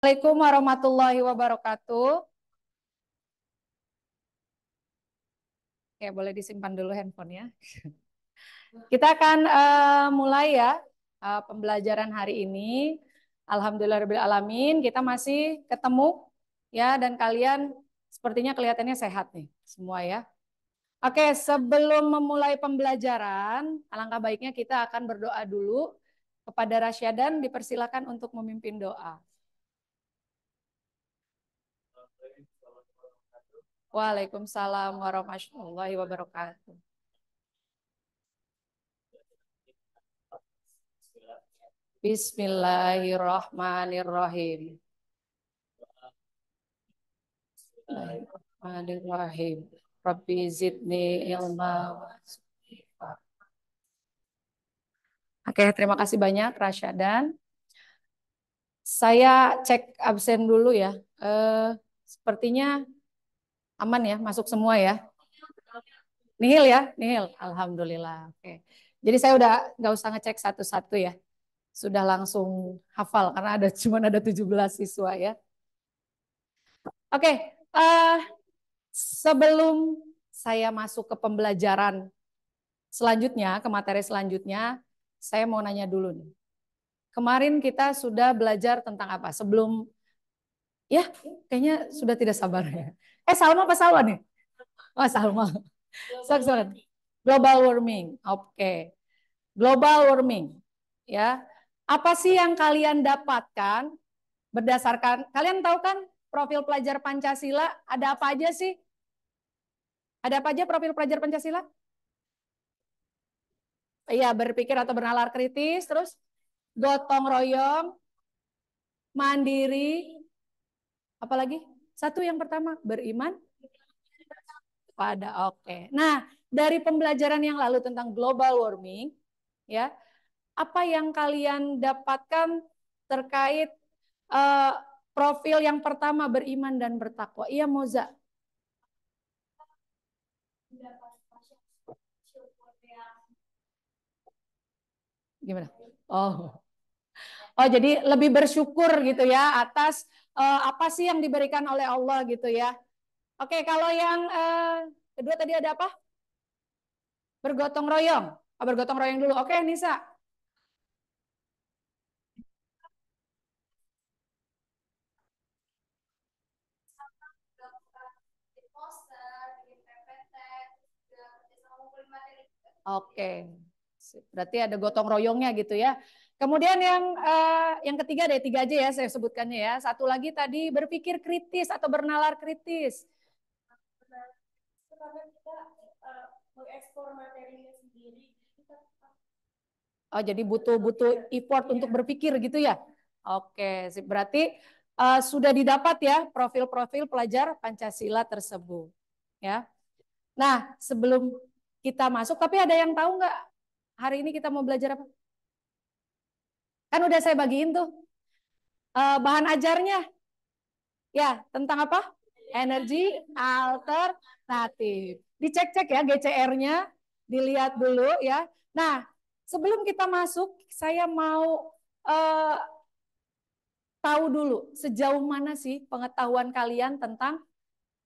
Assalamualaikum warahmatullahi wabarakatuh. Oke, boleh disimpan dulu handphonenya. Kita akan mulai ya pembelajaran hari ini. Alhamdulillahirobbilalamin, kita masih ketemu ya dan kalian sepertinya kelihatannya sehat nih semua ya. Oke, sebelum memulai pembelajaran, alangkah baiknya kita akan berdoa dulu kepada Rasyadan, dipersilakan untuk memimpin doa. Waalaikumsalam warahmatullahi wabarakatuh. Bismillahirrahmanirrahim. Bismillahirrahmanirrahim. Rabbi zidni ilma. Oke, terima kasih banyak Rasyadan. Saya cek absen dulu ya. Sepertinya aman ya, masuk semua ya. Nihil ya, nihil. Alhamdulillah. Oke. Jadi saya udah nggak usah ngecek satu-satu ya. Sudah langsung hafal karena cuma ada 17 siswa ya. Oke, sebelum saya masuk ke pembelajaran selanjutnya, ke materi selanjutnya, saya mau nanya dulu nih. Kemarin kita sudah belajar tentang apa? Sebelum, ya kayaknya sudah tidak sabar ya. Salma apa Salwa nih? Oh Salma. Sorry. Global warming. Oke. Global warming. Ya. Apa sih yang kalian dapatkan berdasarkan, kalian tahu kan profil pelajar Pancasila ada apa aja sih? Ada apa aja profil pelajar Pancasila? Iya, berpikir atau bernalar kritis, terus gotong royong, mandiri, apalagi? Satu yang pertama, beriman pada oke. Nah, dari pembelajaran yang lalu tentang global warming, ya, apa yang kalian dapatkan terkait uh, profil yang pertama beriman dan bertakwa? Iya, Moza. Gimana? Oh. Oh, jadi lebih bersyukur gitu ya atas apa sih yang diberikan oleh Allah gitu ya. Oke, kalau yang kedua tadi ada apa? Bergotong royong. Oh, bergotong royong dulu. Oke, Nisa. Oke. Berarti ada gotong royongnya gitu ya. Kemudian yang ketiga deh, tiga aja ya saya sebutkannya ya. Satu lagi tadi berpikir kritis atau bernalar kritis. Karena kita mengekspor materinya sendiri. Oh, jadi butuh effort untuk berpikir gitu ya. Oke, berarti sudah didapat ya profil-profil pelajar Pancasila tersebut. Ya. Nah, sebelum kita masuk, tapi ada yang tahu nggak hari ini kita mau belajar apa? Kan udah saya bagiin tuh bahan ajarnya. Ya, tentang apa? Energi alternatif. Dicek-cek ya GCR-nya, dilihat dulu ya. Nah, sebelum kita masuk, saya mau uh, tahu dulu sejauh mana sih pengetahuan kalian tentang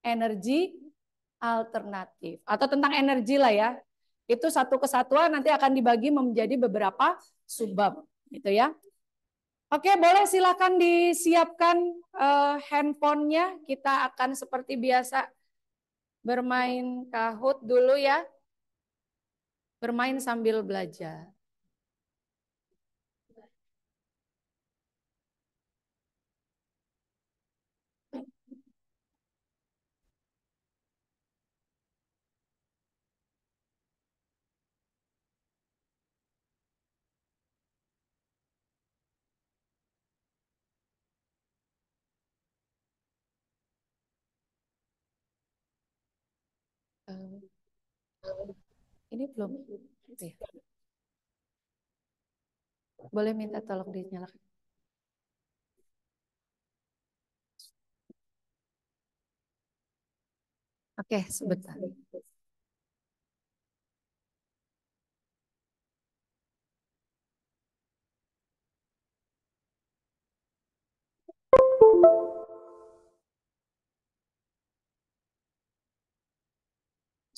energi alternatif atau tentang energi lah ya. Itu satu kesatuan nanti akan dibagi menjadi beberapa subbab gitu ya. Oke, boleh silakan disiapkan handphonenya. Kita akan seperti biasa bermain Kahoot dulu ya. Bermain sambil belajar. Eh, Ini belum. Ya. Boleh minta tolong dinyalakan. Oke, sebentar.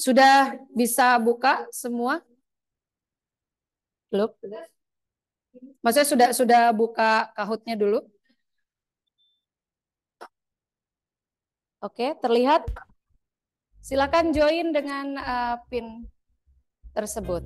Sudah bisa buka semua? Belum? Maksudnya sudah buka Kahoot-nya dulu? Oke, terlihat? Silakan join dengan PIN tersebut.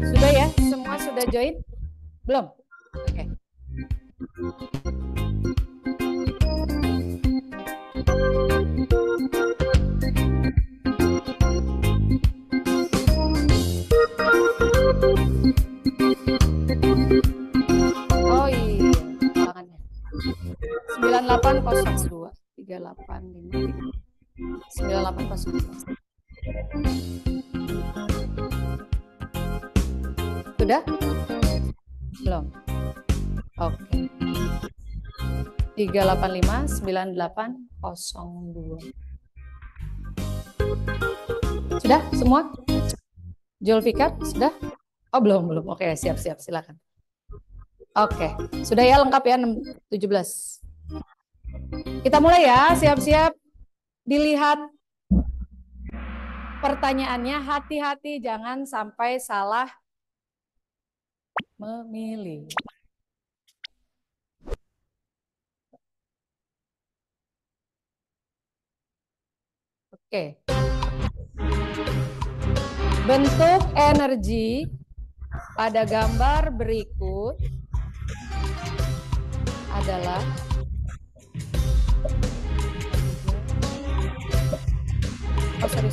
Sudah ya? Semua sudah join? Belum? Oke. Oh iya, tangannya. 9802 385 9802. Sudah? Belum. Oke. 3859802. Sudah semua? Julfikar sudah? Oh belum. Oke, siap silakan. Oke, sudah ya lengkap ya 17. Kita mulai ya, siap-siap. Dilihat pertanyaannya, hati-hati jangan sampai salah memilih. Oke. Bentuk energi pada gambar berikut adalah sorry.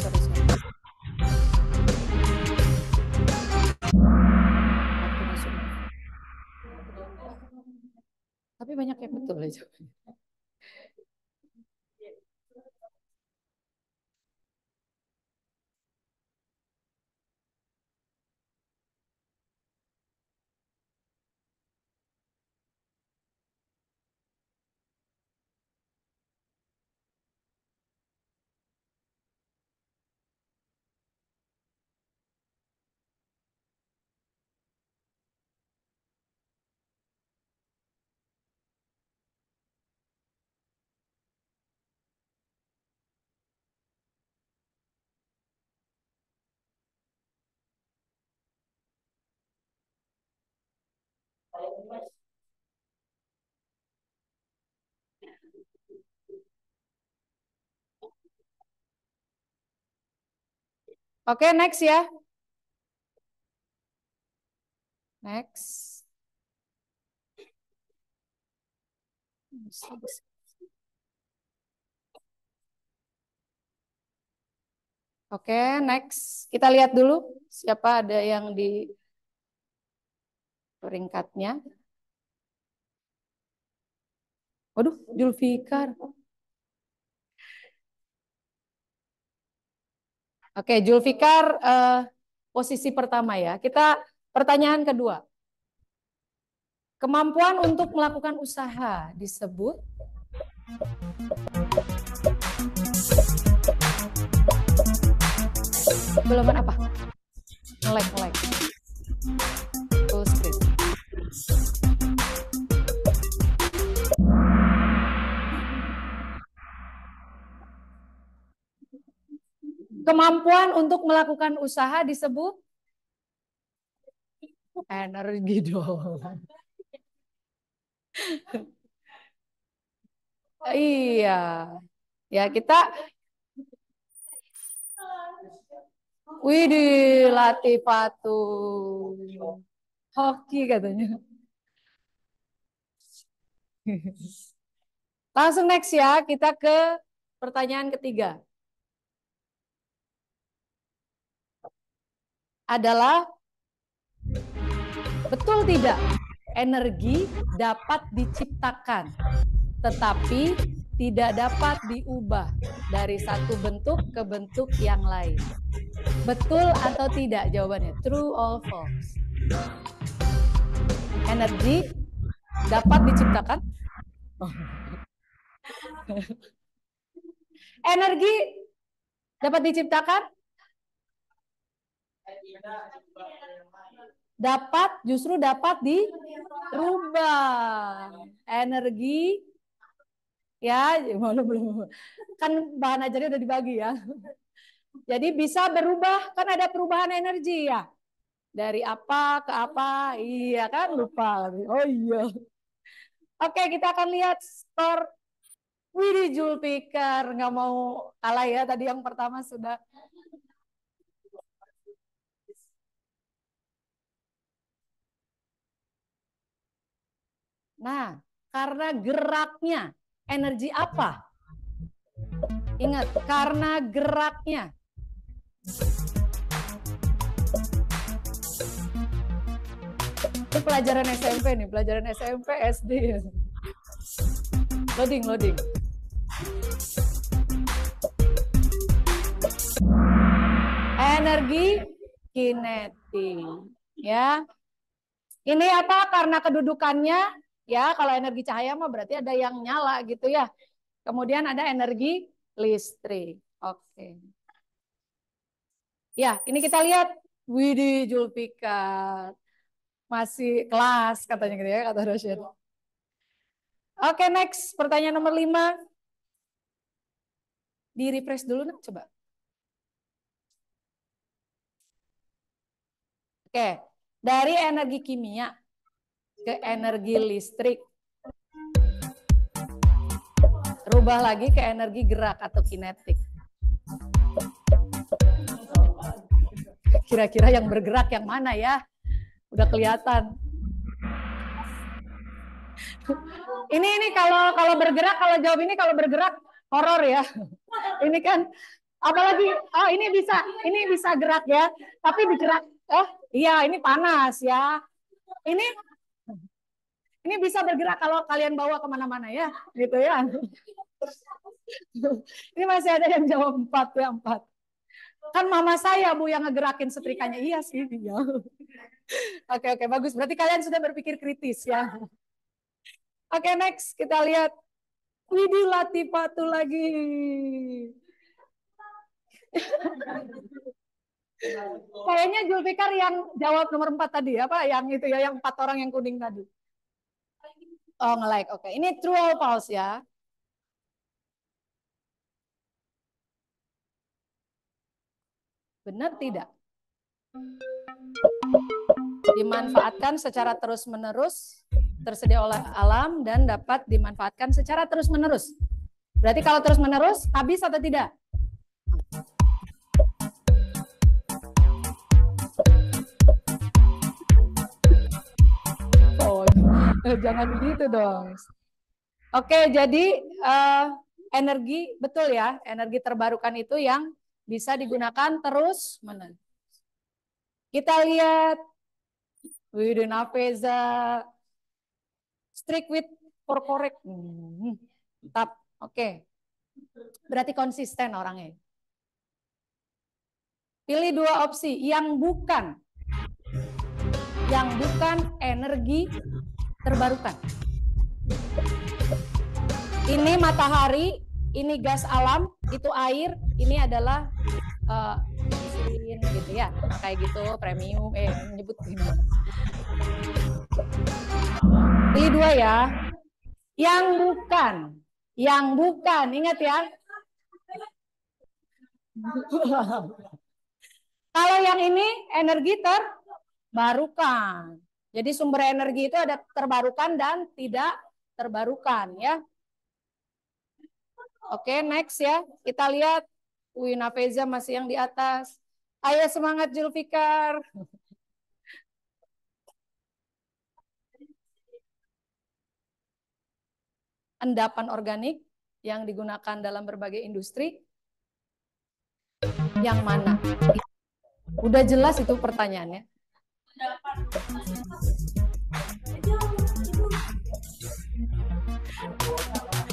Tapi banyak yang betul aja. Oke, next ya. Next. Oke, next. Kita lihat dulu siapa ada yang di peringkatnya. Waduh, Julfikar. Oke, Julfikar posisi pertama ya. Kita pertanyaan kedua. Kemampuan untuk melakukan usaha disebut belum apa? Nge-lag. Full screen. Kemampuan untuk melakukan usaha disebut energi dong. Iya. Ya, kita widih Latifatu. Hoki katanya. Langsung next ya, kita ke pertanyaan ketiga. Adalah betul tidak energi dapat diciptakan tetapi tidak dapat diubah dari satu bentuk ke bentuk yang lain. Betul atau tidak jawabannya? True or false? Energi dapat diciptakan? Energi dapat diciptakan? Justru dapat dirubah. Energi ya, belum. Kan bahan ajarnya udah dibagi ya. Jadi bisa berubah, kan ada perubahan energi ya. Dari apa ke apa, iya kan lupa. Oh iya. Oke, kita akan lihat skor Widih Julfikar. Nggak mau kalah ya, tadi yang pertama sudah. Nah, karena geraknya, energi apa? Ingat, karena geraknya. Itu pelajaran SMP nih, pelajaran SMP, SD. Loading. Energi kinetik. Ya. Ini apa? Karena kedudukannya, ya kalau energi cahaya mah berarti ada yang nyala gitu ya. Kemudian ada energi listrik. Oke. Ya, ini kita lihat Widih Julfikar. Masih kelas katanya gitu ya, kata dosen. Oke, next. Pertanyaan nomor 5. Di refresh dulu, nak, coba. Oke, dari energi kimia ke energi listrik. Rubah lagi ke energi gerak atau kinetik. Kira-kira yang bergerak yang mana ya? Udah kelihatan. Ini kalau bergerak, kalau jawab ini kalau bergerak horor ya. Ini kan apalagi ini bisa gerak ya, tapi digerak iya ini panas ya. Ini bisa bergerak kalau kalian bawa kemana-mana ya, gitu ya. Ini masih ada yang jawab 4 ya, 4. Kan mama saya Bu yang ngegerakin setrikanya. Iya sih dia. Oke, bagus. Berarti kalian sudah berpikir kritis ya. Oke, next kita lihat Widih Latifatu lagi. Kayaknya Julfikar yang jawab nomor 4 tadi apa? Yang itu ya, yang 4 orang yang kuning tadi. Oh, nge-like. Oke. Ini true or false ya? Benar tidak? Dimanfaatkan secara terus-menerus, tersedia oleh alam dan dapat dimanfaatkan secara terus-menerus. Berarti kalau terus-menerus habis atau tidak? Oh, jangan begitu dong. Oke, jadi energi betul ya, energi terbarukan itu yang bisa digunakan terus-menerus. Kita lihat Widin Afeza, strict with for correct. Tetap, oke. Berarti konsisten orangnya. Pilih 2 opsi yang bukan energi terbarukan. Ini matahari, ini gas alam, itu air, ini adalah mesin gitu ya, kayak gitu premium, menyebut gimana. Pilih 2 ya. Yang bukan, ingat ya. Kalau yang ini energi terbarukan. Jadi sumber energi itu ada terbarukan dan tidak terbarukan ya. Oke, next ya. Kita lihat. Wih, Nafeza masih yang di atas. Ayo semangat Julfikar. Endapan organik yang digunakan dalam berbagai industri. Yang mana? Udah jelas itu pertanyaannya.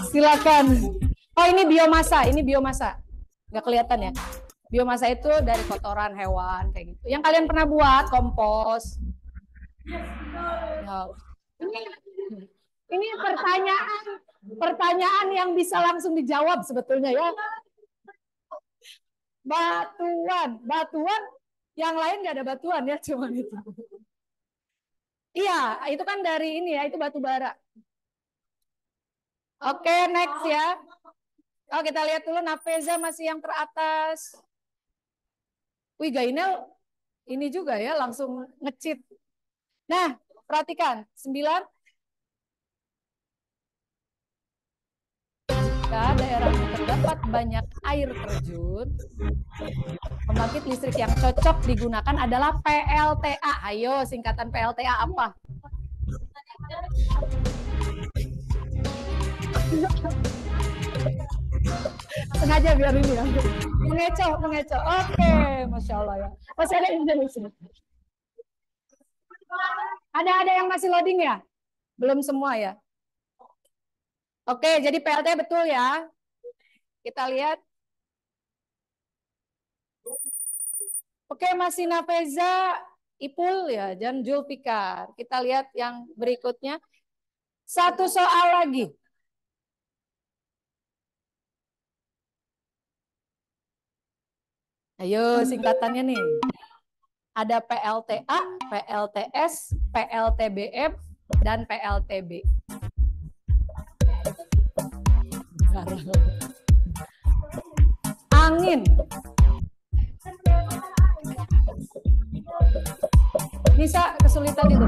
Silakan. Oh, ini biomasa, Nggak kelihatan ya. Biomasa itu dari kotoran hewan kayak gitu. Yang kalian pernah buat kompos. No. Ini pertanyaan yang bisa langsung dijawab sebetulnya ya. Batuan yang lain nggak ada batuan ya, cuma itu. Iya, itu kan dari ini ya, itu batu bara. Oke, next ya. Oh, kita lihat dulu Nafeza masih yang teratas. Wih, Gainel ini juga ya, langsung ngecit. Nah, perhatikan, 9. Jika daerahnya terdapat banyak air terjun, pembangkit listrik yang cocok digunakan adalah PLTA. Ayo, singkatan PLTA apa? Sengaja biar ini ya. Mengecoh. Oke, Masya Allah ya. Masih ada Indonesia. Ada yang masih loading ya? Belum semua ya? Oke, jadi PLT betul ya. Kita lihat. Oke, masih Nafeza, Ipul ya, dan Julfikar. Kita lihat yang berikutnya. Satu soal lagi. Ayo singkatannya nih. Ada PLTA, PLTS, PLTBM, dan PLTB. Angin. Bisa kesulitan itu.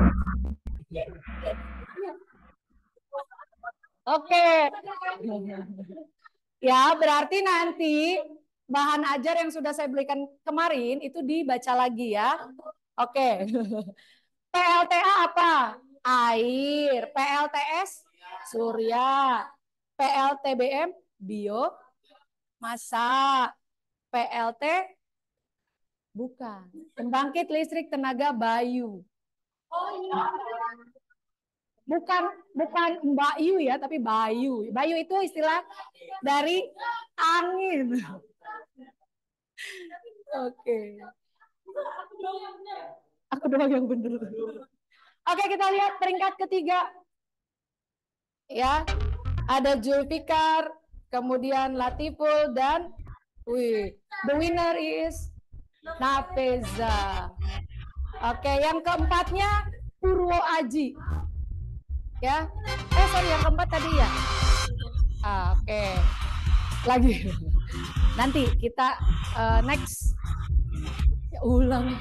Oke. Ya, berarti nanti bahan ajar yang sudah saya berikan kemarin itu dibaca lagi ya. Oke. PLTA apa? Air. PLTS surya. PLTBM bio massa. PLT bukan. Pembangkit listrik tenaga bayu. Bukan Mbak Yu ya, tapi Bayu. Bayu itu istilah dari angin. Oke. Aku doang yang bener. Oke, kita lihat peringkat ketiga. Ya, ada Julfikar, kemudian Latiful, dan the winner is Nafeza. Oke, yang keempatnya Purwo Aji. Ya, sorry, yang keempat tadi ya. Oke, lagi. Nanti kita next. Ya, ulang.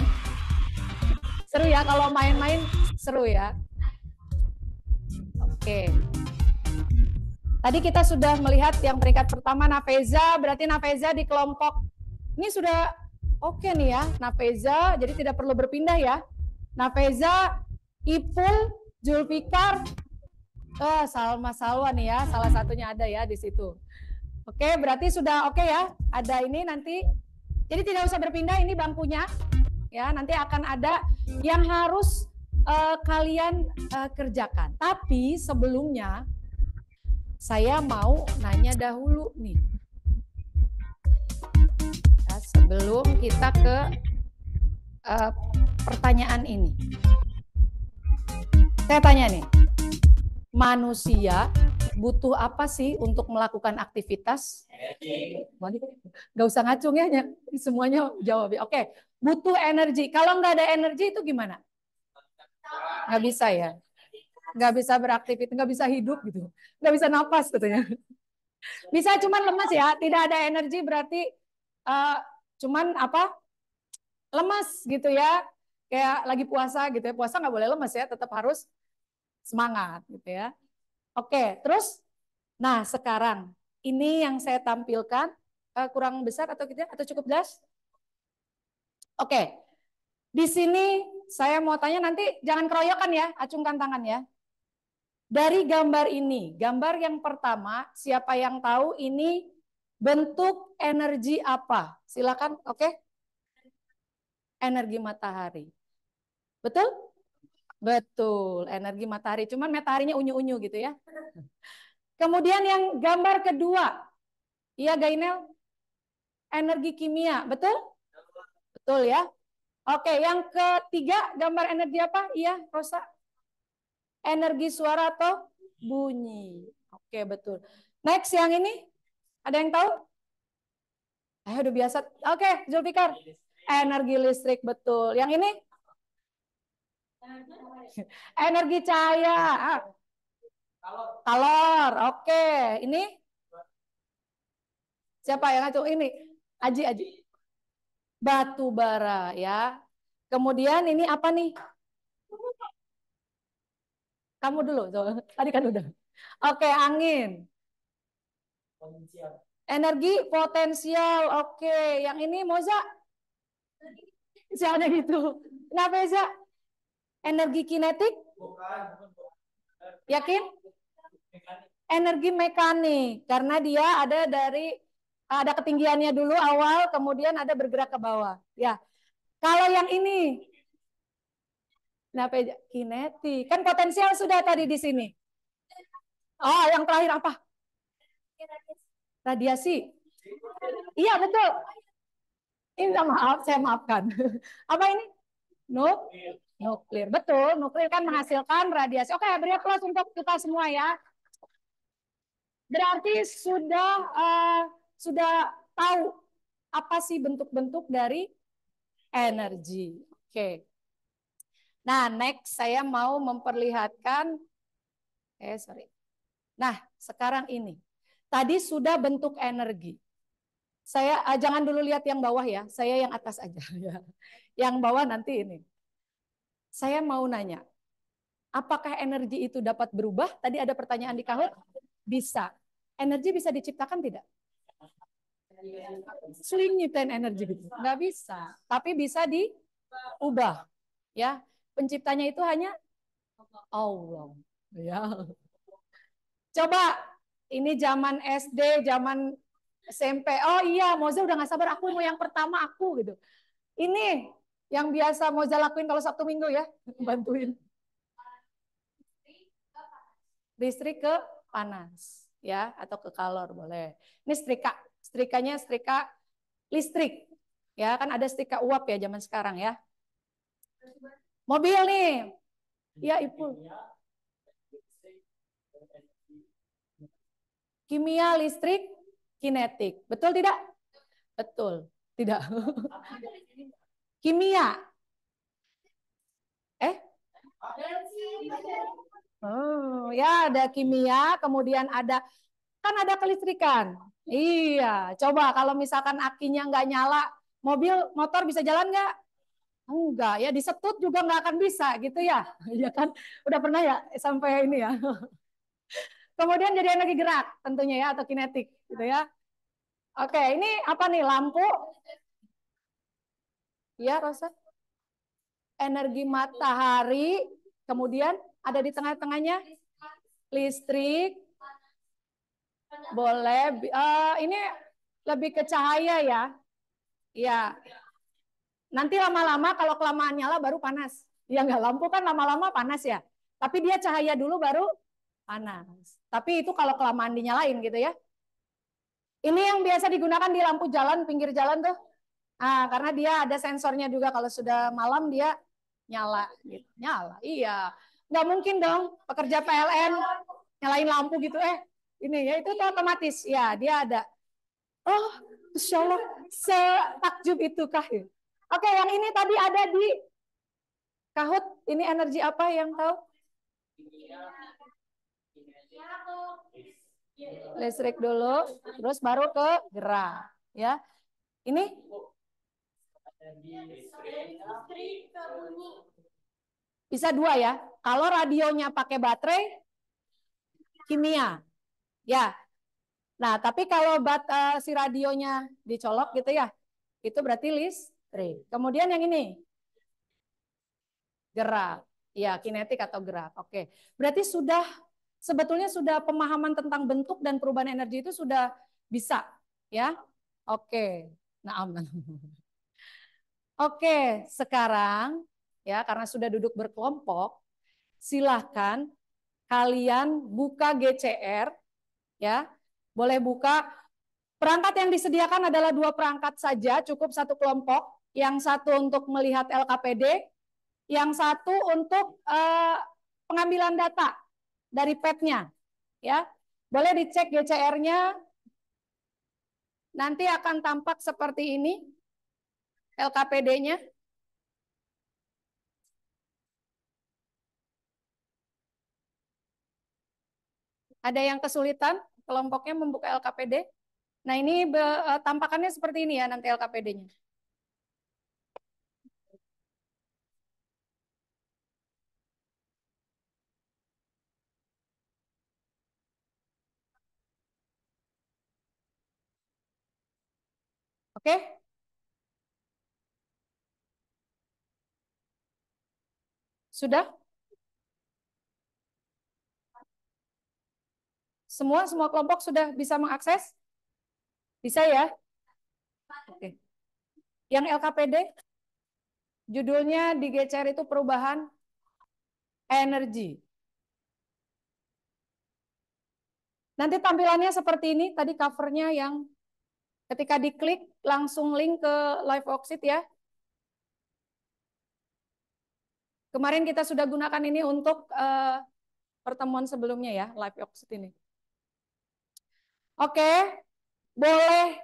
Seru ya kalau main-main, seru ya. Oke. Tadi kita sudah melihat yang peringkat pertama Nafeza, berarti Nafeza di kelompok ini sudah oke nih ya, Nafeza, jadi tidak perlu berpindah ya. Nafeza, Ipul, Julfikar, Salma Salwa nih ya, salah satunya ada ya di situ. Oke, berarti sudah oke ya, ada ini nanti. Jadi tidak usah berpindah, ini bangkunya. Ya, nanti akan ada yang harus kalian kerjakan. Tapi sebelumnya saya mau nanya dahulu nih. Ya, sebelum kita ke pertanyaan ini. Saya tanya nih, manusia butuh apa sih untuk melakukan aktivitas? Gak usah ngacung ya, semuanya jawab ya. Oke, butuh energi. Kalau nggak ada energi itu gimana? Nggak bisa ya? Nggak bisa beraktivitas, nggak bisa hidup gitu. Nggak bisa napas katanya. Bisa cuman lemas ya, tidak ada energi berarti cuman apa? Lemas gitu ya. Kayak lagi puasa gitu ya. Puasa nggak boleh lemas ya, tetap harus semangat gitu ya. Oke, terus nah sekarang ini yang saya tampilkan kurang besar atau tidak atau cukup jelas? Oke. Di sini saya mau tanya, nanti jangan keroyokan ya, acungkan tangan ya. Dari gambar ini, gambar yang pertama, siapa yang tahu ini bentuk energi apa? Silakan, oke? Energi matahari. Betul? Betul, energi matahari. Cuman mataharinya unyu-unyu gitu ya. Kemudian yang gambar kedua, iya Gainel, energi kimia, betul? Betul ya. Oke, yang ketiga gambar energi apa? Iya, Rosa. Energi suara atau bunyi. Oke, betul. Next yang ini, ada yang tahu? Udah biasa. Oke, Zulfikar. Energi listrik, betul. Yang ini? Energi cahaya. Kalor. Oke, ini? Siapa yang ngacu? Ini. Aji. Batu bara ya. Kemudian ini apa nih? Kamu dulu. Tadi kan udah. Oke, angin. Energi potensial. Oke, yang ini Moza? Siapa gitu? Kenapa Eza? Energi kinetik? Yakin? Energi mekanik. Karena dia ada ketinggiannya dulu awal, kemudian ada bergerak ke bawah. Ya. Kalau yang ini, kenapa Eza? Kinetik. Kan potensial sudah tadi di sini. Oh, yang terakhir apa? Radiasi. Iya, betul. Ini maaf, saya maafkan. Apa ini? Nuklir. Betul, nuklir kan menghasilkan radiasi. Oke, beri aplaus untuk kita semua ya. Berarti sudah tahu apa sih bentuk-bentuk dari energi. Oke. Nah, next saya mau memperlihatkan sorry. Nah, sekarang ini. Tadi sudah bentuk energi. Saya jangan dulu lihat yang bawah ya, saya yang atas aja ya. Yang bawah nanti ini. Saya mau nanya, apakah energi itu dapat berubah? Tadi ada pertanyaan di Kahoot. Bisa. Energi bisa diciptakan tidak? Sulit nyiptain energi gitu. Nggak bisa. Tapi bisa diubah. Ya. Penciptanya itu hanya Allah. Ya. Coba ini zaman SD, zaman SMP. Oh iya, Moza udah nggak sabar. Aku mau yang pertama aku gitu. Ini yang biasa Moza lakuin kalau Sabtu Minggu ya, bantuin. Listrik ke panas ya atau ke kalor boleh. Ini setrikanya setrika listrik ya, kan ada setrika uap ya zaman sekarang ya. Mobil nih. Ya, Ibu. Kimia, listrik, kinetik. Betul tidak? Betul. Tidak. Kimia. Oh, ya ada kimia, kemudian kan ada kelistrikan. Iya, coba kalau misalkan akinya nggak nyala, motor bisa jalan nggak? Enggak, ya disetut juga nggak akan bisa gitu ya. Ya kan, udah pernah ya sampai ini ya. Kemudian jadi energi gerak tentunya ya, atau kinetik gitu ya. Oke, ini apa nih, lampu? Ya, Rosa. Energi matahari, kemudian ada di tengah-tengahnya listrik. Boleh. Ini lebih ke cahaya ya. Ya. Nanti lama-lama kalau kelamaan nyala baru panas. Ya nggak, lampu kan lama-lama panas ya. Tapi dia cahaya dulu baru panas. Tapi itu kalau kelamaan dinyalain gitu ya. Ini yang biasa digunakan di lampu jalan, pinggir jalan tuh. Nah, karena dia ada sensornya juga, kalau sudah malam dia nyala gitu. Nyala. Iya. Nggak mungkin dong pekerja PLN nyalain lampu gitu. Ini ya itu tuh otomatis. Ya, dia ada. Oh, Insya Allah, setakjub itukah ya? Oke, yang ini tadi ada di Kahoot. Ini energi apa yang tahu? Listrik dulu, terus baru ke gerak. Ya, ini bisa dua ya. Kalau radionya pakai baterai, kimia. Ya, Nah, tapi kalau si radionya dicolok gitu ya, itu berarti listrik. Kemudian yang ini, gerak. Ya, kinetik atau gerak. Oke. Berarti sebetulnya sudah pemahaman tentang bentuk dan perubahan energi itu sudah bisa, ya. Oke. Nah, aman. Oke, sekarang ya karena sudah duduk berkelompok, silahkan kalian buka GCR, ya. Boleh buka. Perangkat yang disediakan adalah 2 perangkat saja, cukup satu kelompok. Yang satu untuk melihat LKPD, yang satu untuk pengambilan data dari pad-nya, ya. Boleh dicek GCR-nya, nanti akan tampak seperti ini LKPD-nya. Ada yang kesulitan kelompoknya membuka LKPD? Nah, ini tampakannya seperti ini ya nanti LKPD-nya. Oke? Sudah? Semua kelompok sudah bisa mengakses? Bisa ya? Oke. Yang LKPD judulnya di GCR itu perubahan energi. Nanti tampilannya seperti ini, tadi covernya yang ketika diklik langsung link ke Live Worksheet ya. Kemarin kita sudah gunakan ini untuk pertemuan sebelumnya ya, Live Worksheet ini. Oke, boleh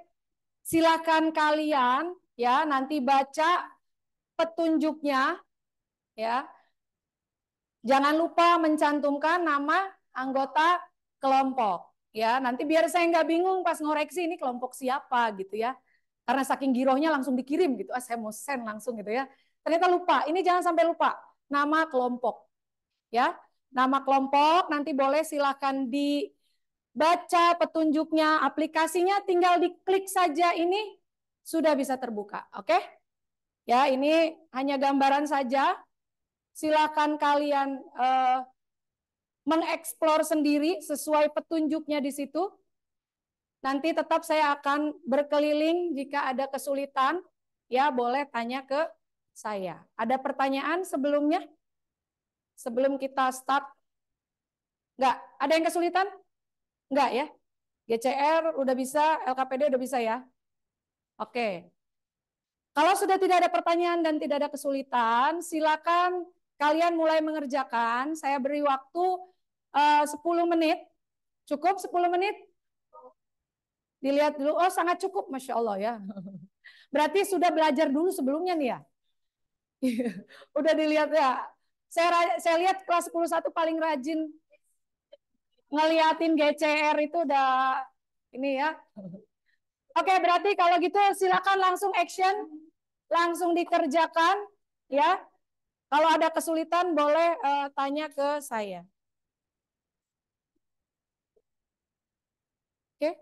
silakan kalian ya nanti baca petunjuknya ya. Jangan lupa mencantumkan nama anggota kelompok ya. Nanti biar saya nggak bingung pas ngoreksi ini kelompok siapa gitu ya. Karena saking girohnya langsung dikirim gitu. Ah, saya mau send langsung gitu ya. Ternyata lupa. Ini jangan sampai lupa nama kelompok ya. Nama kelompok nanti boleh silakan dibaca petunjuknya, aplikasinya tinggal diklik saja ini sudah bisa terbuka. Oke? Ya, ini hanya gambaran saja. Silakan kalian mengeksplor sendiri sesuai petunjuknya di situ. Nanti tetap saya akan berkeliling jika ada kesulitan, ya boleh tanya ke saya. Ada pertanyaan sebelumnya? Sebelum kita start? Enggak? Ada yang kesulitan? Enggak ya? GCR udah bisa, LKPD udah bisa ya? Oke. Kalau sudah tidak ada pertanyaan dan tidak ada kesulitan, silakan kalian mulai mengerjakan. Saya beri waktu 10 menit. Cukup 10 menit? Dilihat dulu, oh sangat cukup, Masya Allah ya. Berarti sudah belajar dulu sebelumnya nih ya. Udah dilihat ya. Saya lihat kelas 10 paling rajin ngeliatin GCR itu udah ini ya. Oke, berarti kalau gitu silakan langsung action, langsung dikerjakan ya. Kalau ada kesulitan boleh tanya ke saya. Oke?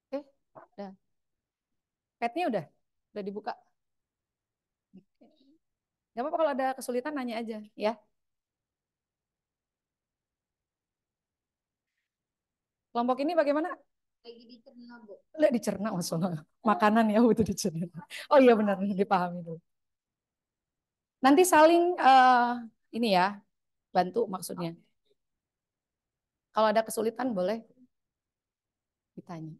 Oke, udah. Petnya udah dibuka. Gak apa-apa kalau ada kesulitan nanya aja ya. Kelompok ini bagaimana? Lagi dicerna, Bu. Lagi dicerna maksudnya. Makanan ya butuh dicerna. Oh iya benar, dipahami dulu. Nanti saling ini ya, bantu maksudnya. Kalau ada kesulitan boleh ditanya.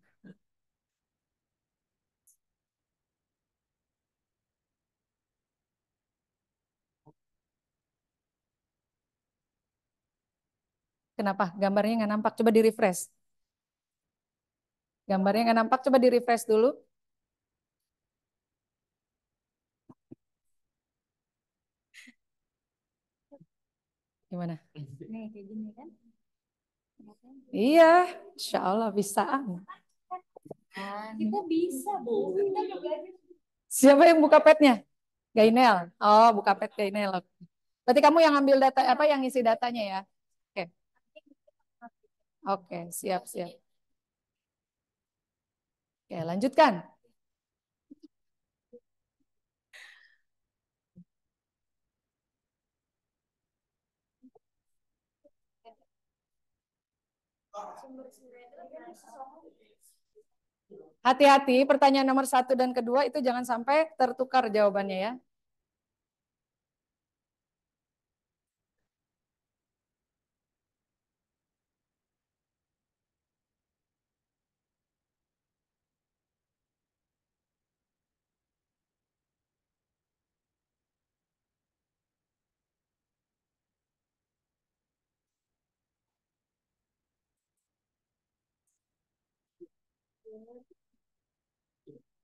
Kenapa? Gambarnya nggak nampak. Coba di refresh. Gambarnya nggak nampak. Coba di refresh dulu. Gimana? Nih kayak gini kan? Iya, insya Allah bisa. Kita bisa, Bu. Kita udah belajar. Siapa yang buka petnya? Gainel. Oh, buka pet Gainel. Berarti kamu yang ambil data apa yang isi datanya ya? Oke. Oke, siap, siap. Oke, lanjutkan. Hati-hati, pertanyaan nomor satu dan kedua itu jangan sampai tertukar jawabannya ya.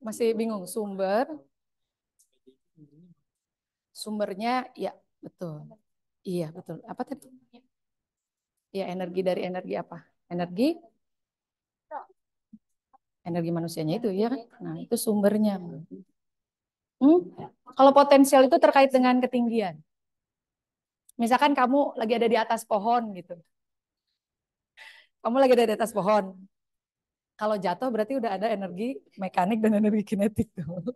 Masih bingung sumber? Sumbernya ya betul. Iya betul. Apa tadi? Ya energi dari energi apa? Energi energi manusianya itu ya kan? Nah itu sumbernya. Hmm? Kalau potensial itu terkait dengan ketinggian. Misalkan kamu lagi ada di atas pohon gitu. Kamu lagi ada di atas pohon. Kalau jatuh berarti udah ada energi mekanik dan energi kinetik tuh.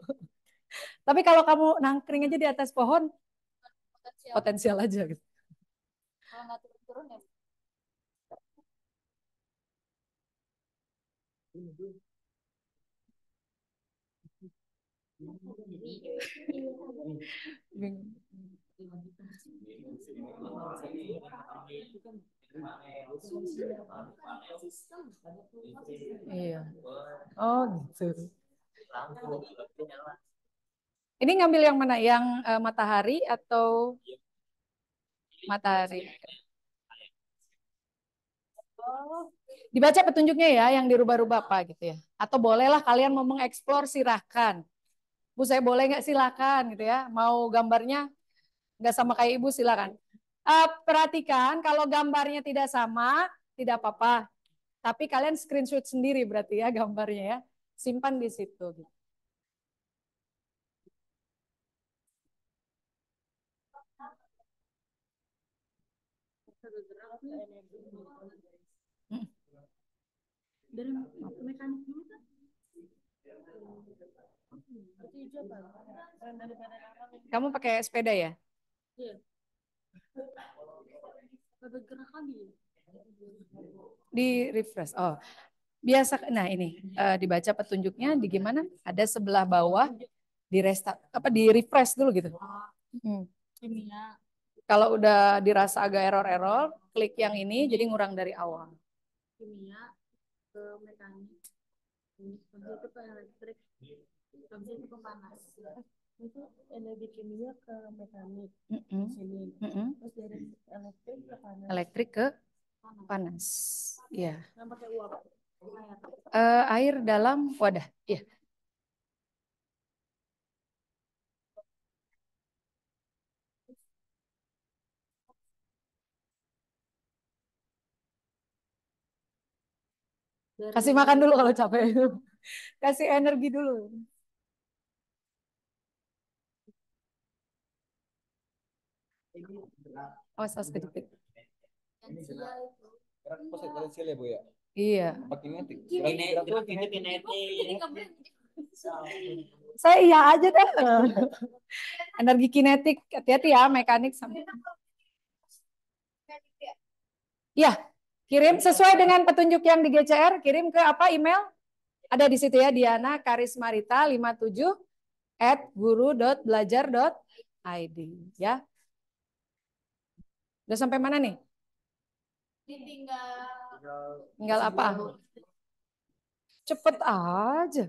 Tapi kalau kamu nangkring aja di atas pohon, potensial aja gitu. Kalau nggak turun-turun ya. Iya. Oh gitu. Ini ngambil yang mana? Yang matahari atau matahari? Oh. Dibaca petunjuknya ya, yang dirubah-rubah apa gitu ya. Atau bolehlah kalian mau mengeksplor silahkan. Bu saya boleh nggak silakan gitu ya. Mau gambarnya nggak sama kayak ibu silakan. Perhatikan kalau gambarnya tidak sama, tidak apa-apa. Tapi kalian screenshot sendiri berarti ya gambarnya ya. Simpan di situ. Hmm. Dari mekanik dulu kan? Kamu pakai sepeda ya? Iya. Di refresh. Oh, biasa. Nah ini dibaca petunjuknya di gimana? Ada sebelah bawah di restart apa di refresh dulu gitu. Hmm. Kalau udah dirasa agak error-error, klik yang ini jadi ngurang dari awal. Kimia ke mekanik, habis itu ke elektrik, habis itu ke panas. Itu energi kimia ke mekanik sini. Terus dari elektrik ke panas. Elektrik ke panas. Iya. Yang pakai uap. Air dalam wadah. Iya. Kasih makan dulu kalau capek itu. Kasih energi dulu. Awas, awas kejepit. Potensial ya Bu ya? Iya. Kinetik. Saya iya aja deh. Energi kinetik, hati-hati ya mekanik sama. Ya, kirim sesuai dengan petunjuk yang di GCR, kirim ke apa email? Ada di situ ya, Diana Karismarita 57 @guru.belajar.id ya. Udah sampai mana nih? Tinggal apa? Cepet aja.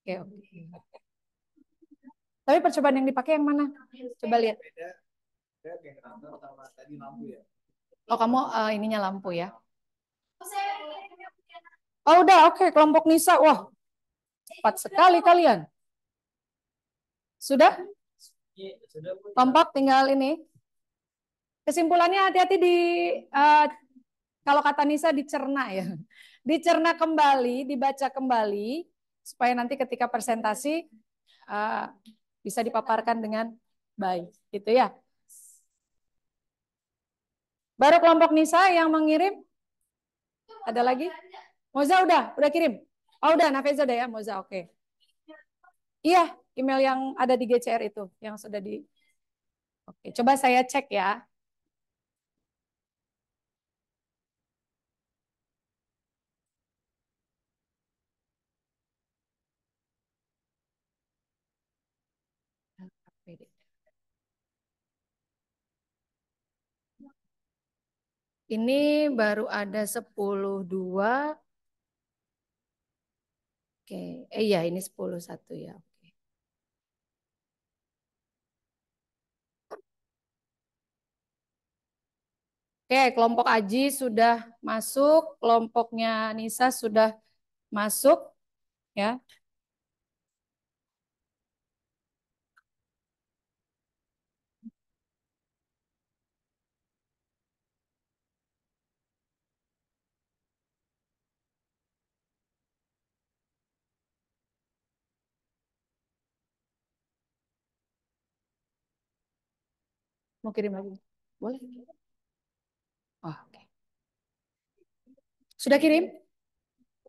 Oke, oke. Tapi percobaan yang dipakai yang mana? Coba lihat. Oh, kamu ininya lampu ya. Oh, udah oke, kelompok Nisa. Wah, cepat sekali kalian. Sudah? Kompak tinggal ini. Kesimpulannya hati-hati di kalau kata Nisa dicerna ya. dicerna kembali, dibaca kembali, supaya nanti ketika presentasi bisa dipaparkan dengan baik, gitu ya. Baru kelompok Nisa yang mengirim, ada lagi? Moza udah kirim. Oh udah, Nafeza udah ya, Moza oke. Okay. Iya, email yang ada di GCR itu, yang sudah di. Oke, coba saya cek ya. Ini baru ada 10.2. Oke, iya ini 10.1 ya. Oke. Oke, kelompok Aji sudah masuk, kelompoknya Nisa sudah masuk, ya. Mau kirim lagi? Boleh? Oh, oke. Sudah kirim?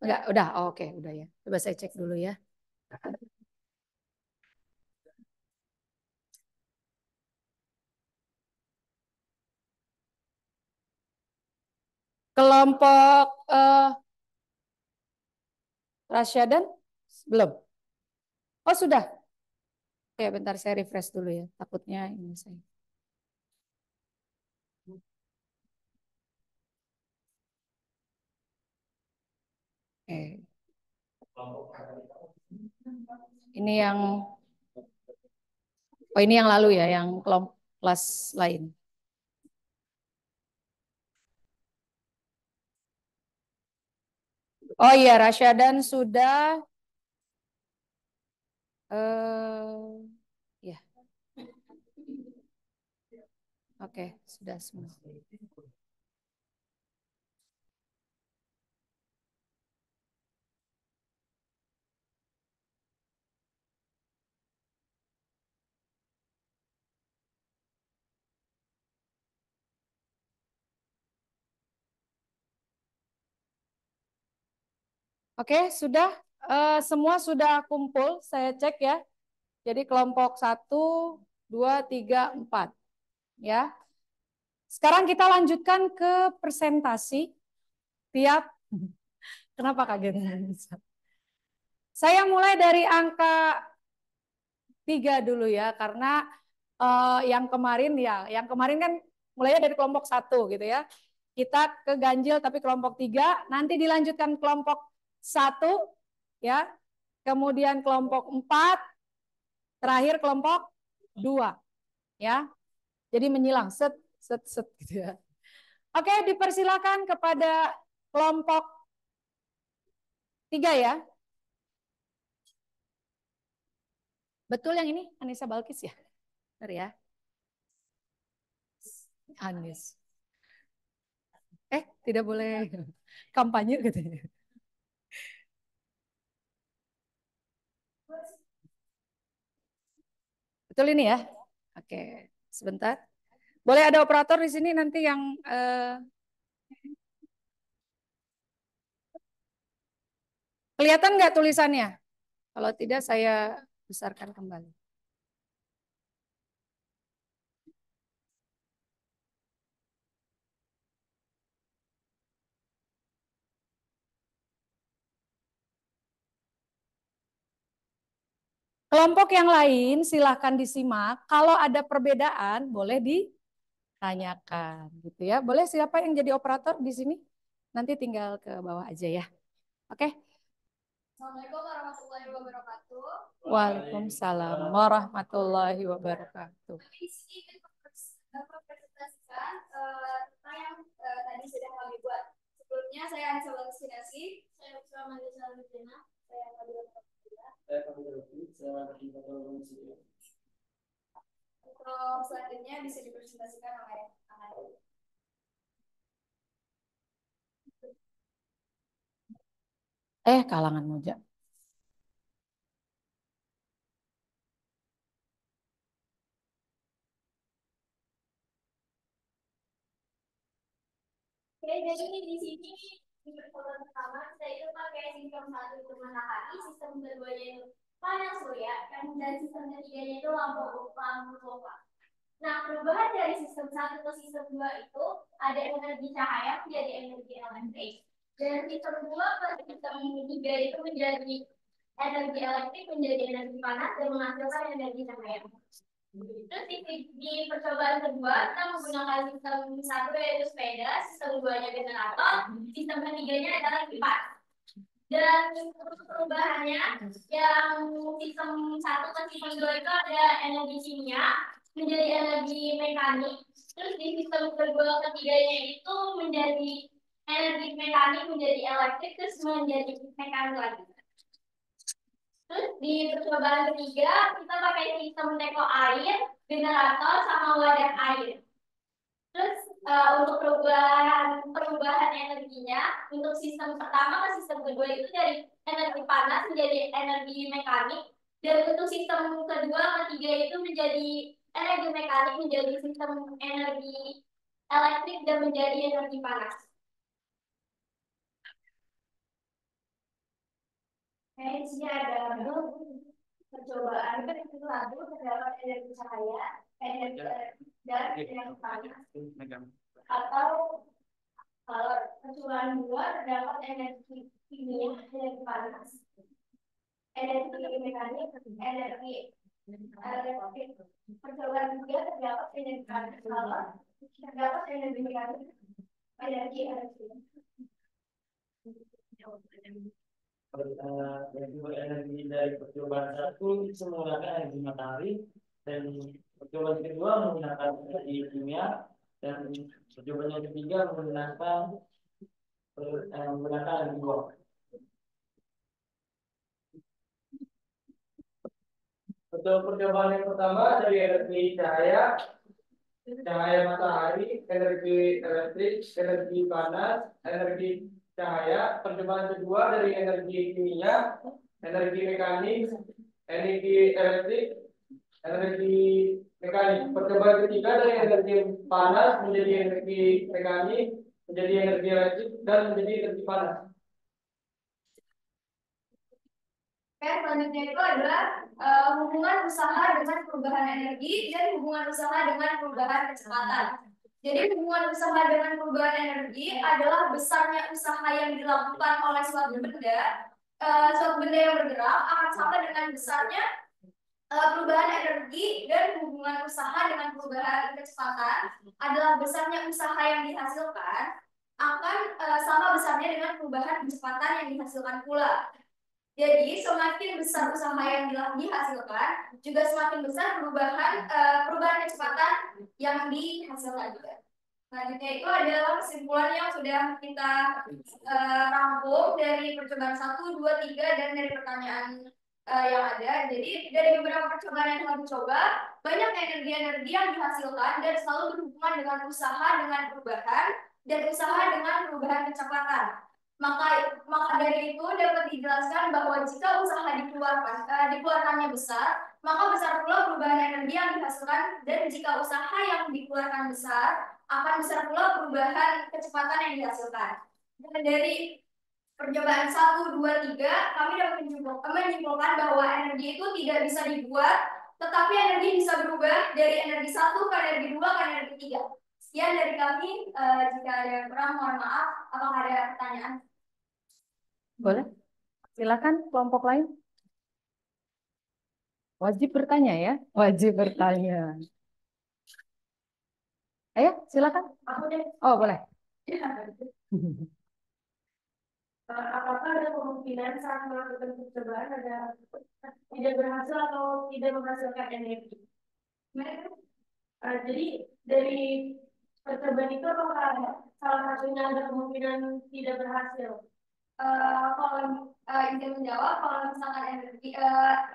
Enggak, udah. Oh, oke, udah ya. Coba saya cek dulu ya. Kelompok Rasyadan belum. Oh, sudah. Oke, bentar saya refresh dulu ya. Takutnya ini saya. Oke. Ini yang oh ini yang lalu ya, yang kelompok kelas lain. Oh iya, Rasyadan sudah ya. Oke, sudah semua. Oke, sudah semua sudah kumpul, saya cek ya. Jadi kelompok 1, 2, 3, 4 ya. Sekarang kita lanjutkan ke presentasi tiap kenapa kaget? Saya mulai dari angka 3 dulu ya, karena yang kemarin kan mulainya dari kelompok 1 gitu ya. Kita ke ganjil tapi kelompok 3, nanti dilanjutkan kelompok 1 ya. Kemudian kelompok 4, terakhir kelompok 2 ya. Jadi menyilang set set set gitu ya. Oke, dipersilakan kepada kelompok 3 ya. Betul yang ini Anissa Balkis ya? Benar ya? Anis. Tidak boleh kampanye katanya. Betul ini ya? Oke, sebentar. Boleh ada operator di sini nanti yang kelihatan nggak tulisannya? Kalau tidak saya besarkan kembali. Kelompok yang lain silahkan disimak. Kalau ada perbedaan boleh ditanyakan gitu ya. Boleh siapa yang jadi operator di sini? Nanti tinggal ke bawah aja ya. Oke. Assalamualaikum warahmatullahi wabarakatuh. Waalaikumsalam warahmatullahi wabarakatuh. Kami ingin mempresentasikan tentang yang tadi sudah kami buat. Sebelumnya saya Anissa Bagustinasi, saya bersama Mandisa Lujena, saya Fadila Fadila. Saya Fadila Fadila, saya Fadila Fadila. Untuk selanjutnya bisa dipresentasikan oleh Ahmad. Kalangan muda. Oke, jadi di sini di percobaan pertama saya itu pakai sistem satu itu matahari, sistem keduanya itu panel surya, dan sistem ketiganya itu lampu lomba. Nah, perubahan dari sistem satu ke sistem dua itu ada energi cahaya menjadi energi elektrik, dan sistem dua ke sistem tiga itu menjadi energi elektrik menjadi energi panas dan menghasilkan energi cahaya. Terus di percobaan kedua kita menggunakan sistem satu yaitu sepeda, sistem duanya generator, sistem ketiganya adalah kipas. Dan untuk perubahannya yang sistem satu ke sistem dua itu ada energi kimia menjadi energi mekanik. Terus di sistem kedua ketiganya itu menjadi energi mekanik menjadi elektrik terus menjadi mekanik lagi. Terus di percobaan ketiga kita pakai sistem teko air, generator sama wadah air. Terus untuk perubahan energinya untuk sistem pertama ke sistem kedua itu dari energi panas menjadi energi mekanik, dan untuk sistem kedua ketiga itu menjadi energi mekanik menjadi sistem energi elektrik dan menjadi energi panas. Di sini ada percobaan itu lagu terdapat energi cahaya, energi dan energi panas. Atau kalau percobaan dua terdapat energi kimia, energi panas, energi mekanik, energi elektrik. Percobaan tiga terdapat energi panas, kalau terdapat energi mekanik, energi elektrik. Energi dari percobaan satu itu menggunakan energi matahari, dan percobaan kedua menggunakan energi kimia, dan percobaan yang ketiga menggunakan energi uap. Untuk percobaan yang pertama dari energi cahaya matahari, energi elektrik, energi panas, energi cahaya. Percobaan kedua dari energi kimia, energi mekanik, energi elektrik, energi mekanik. Percobaan ketiga dari energi panas menjadi energi mekanik, menjadi energi elektrik, dan menjadi energi panas. Selanjutnya itu adalah hubungan usaha dengan perubahan energi dan hubungan usaha dengan perubahan kecepatan. Jadi hubungan usaha dengan perubahan energi adalah besarnya usaha yang dilakukan oleh suatu benda yang bergerak akan sama dengan besarnya perubahan energi, dan hubungan usaha dengan perubahan kecepatan adalah besarnya usaha yang dihasilkan akan sama besarnya dengan perubahan kecepatan yang dihasilkan pula. Jadi semakin besar usaha yang dihasilkan, juga semakin besar perubahan kecepatan yang dihasilkan juga. Selanjutnya itu adalah kesimpulan yang sudah kita rangkum dari percobaan 1, 2, 3 dan dari pertanyaan yang ada. Jadi dari beberapa percobaan yang kami coba, banyak energi-energi yang dihasilkan dan selalu berhubungan dengan usaha dengan perubahan dan usaha dengan perubahan kecepatan. Maka dari itu dapat dijelaskan bahwa jika usaha dikeluarkannya besar, maka besar pula perubahan energi yang dihasilkan, dan jika usaha yang dikeluarkan besar, akan besar pula perubahan kecepatan yang dihasilkan. Dan dari percobaan 1, 2, 3, kami dapat menyimpulkan bahwa energi itu tidak bisa dibuat, tetapi energi bisa berubah dari energi 1 ke energi 2 ke energi 3. Sekian dari kami. Jika ada yang kurang, mohon maaf. Apakah ada pertanyaan? Boleh? Silakan kelompok lain. Wajib bertanya ya, wajib bertanya. Ayo, silakan. Oh, boleh. Apakah ada kemungkinan saat melakukan percobaan tidak berhasil atau tidak menghasilkan energi? Jadi dari percobaan itu apakah salah satunya ada kemungkinan tidak berhasil? Kalau izin menjawab, kalau misalkan energi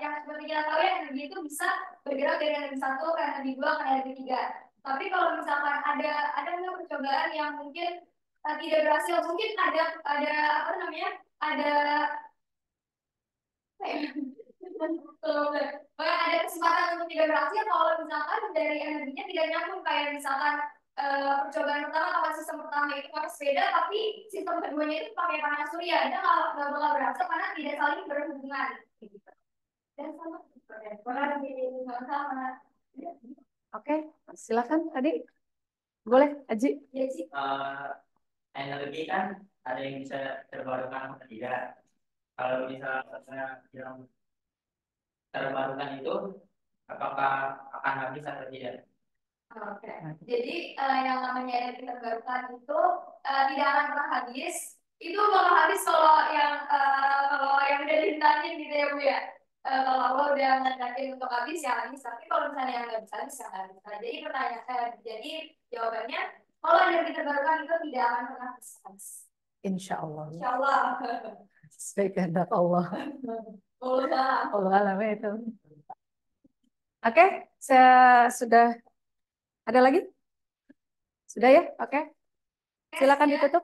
yang seperti kita tahu ya, energi itu bisa bergerak dari energi 1 ke energi 2 ke energi 3. Tapi kalau misalkan ada percobaan yang mungkin tidak berhasil, mungkin ada apa namanya, ada Bahkan ada kesempatan untuk tidak berhasil kalau misalkan dari energinya tidak nyambung, kayak misalkan percobaan pertama atau sistem pertama itu pakai sepeda, tapi sistem keduanya itu pakai panas surya, itu nggak bakal berhasil karena tidak saling berhubungan. Dan sama sama. Oke, silakan tadi. Boleh, Aji. Ya sih. Energi kan ada yang bisa terbarukan atau tidak. Kalau misalnya yang terbarukan itu apakah akan habis atau tidak? Oke. Jadi yang namanya energi terbarukan itu tidak akan pernah habis. Itu bakal habis kalau yang udah dihintarin gitu ya Bu ya. Kalau Allah udah ngendakin untuk habis ya habis. Tapi kalau misalnya yang nggak bisa habis ya nggak bisa. Jadi jadi jawabannya kalau energi terbarukan itu tidak akan pernah habis. Insya Allah. Insya Allah. Sesuai kehendak Allah. Allah alam itu. Oke, sudah ada lagi? Sudah ya? Oke. Silakan ditutup.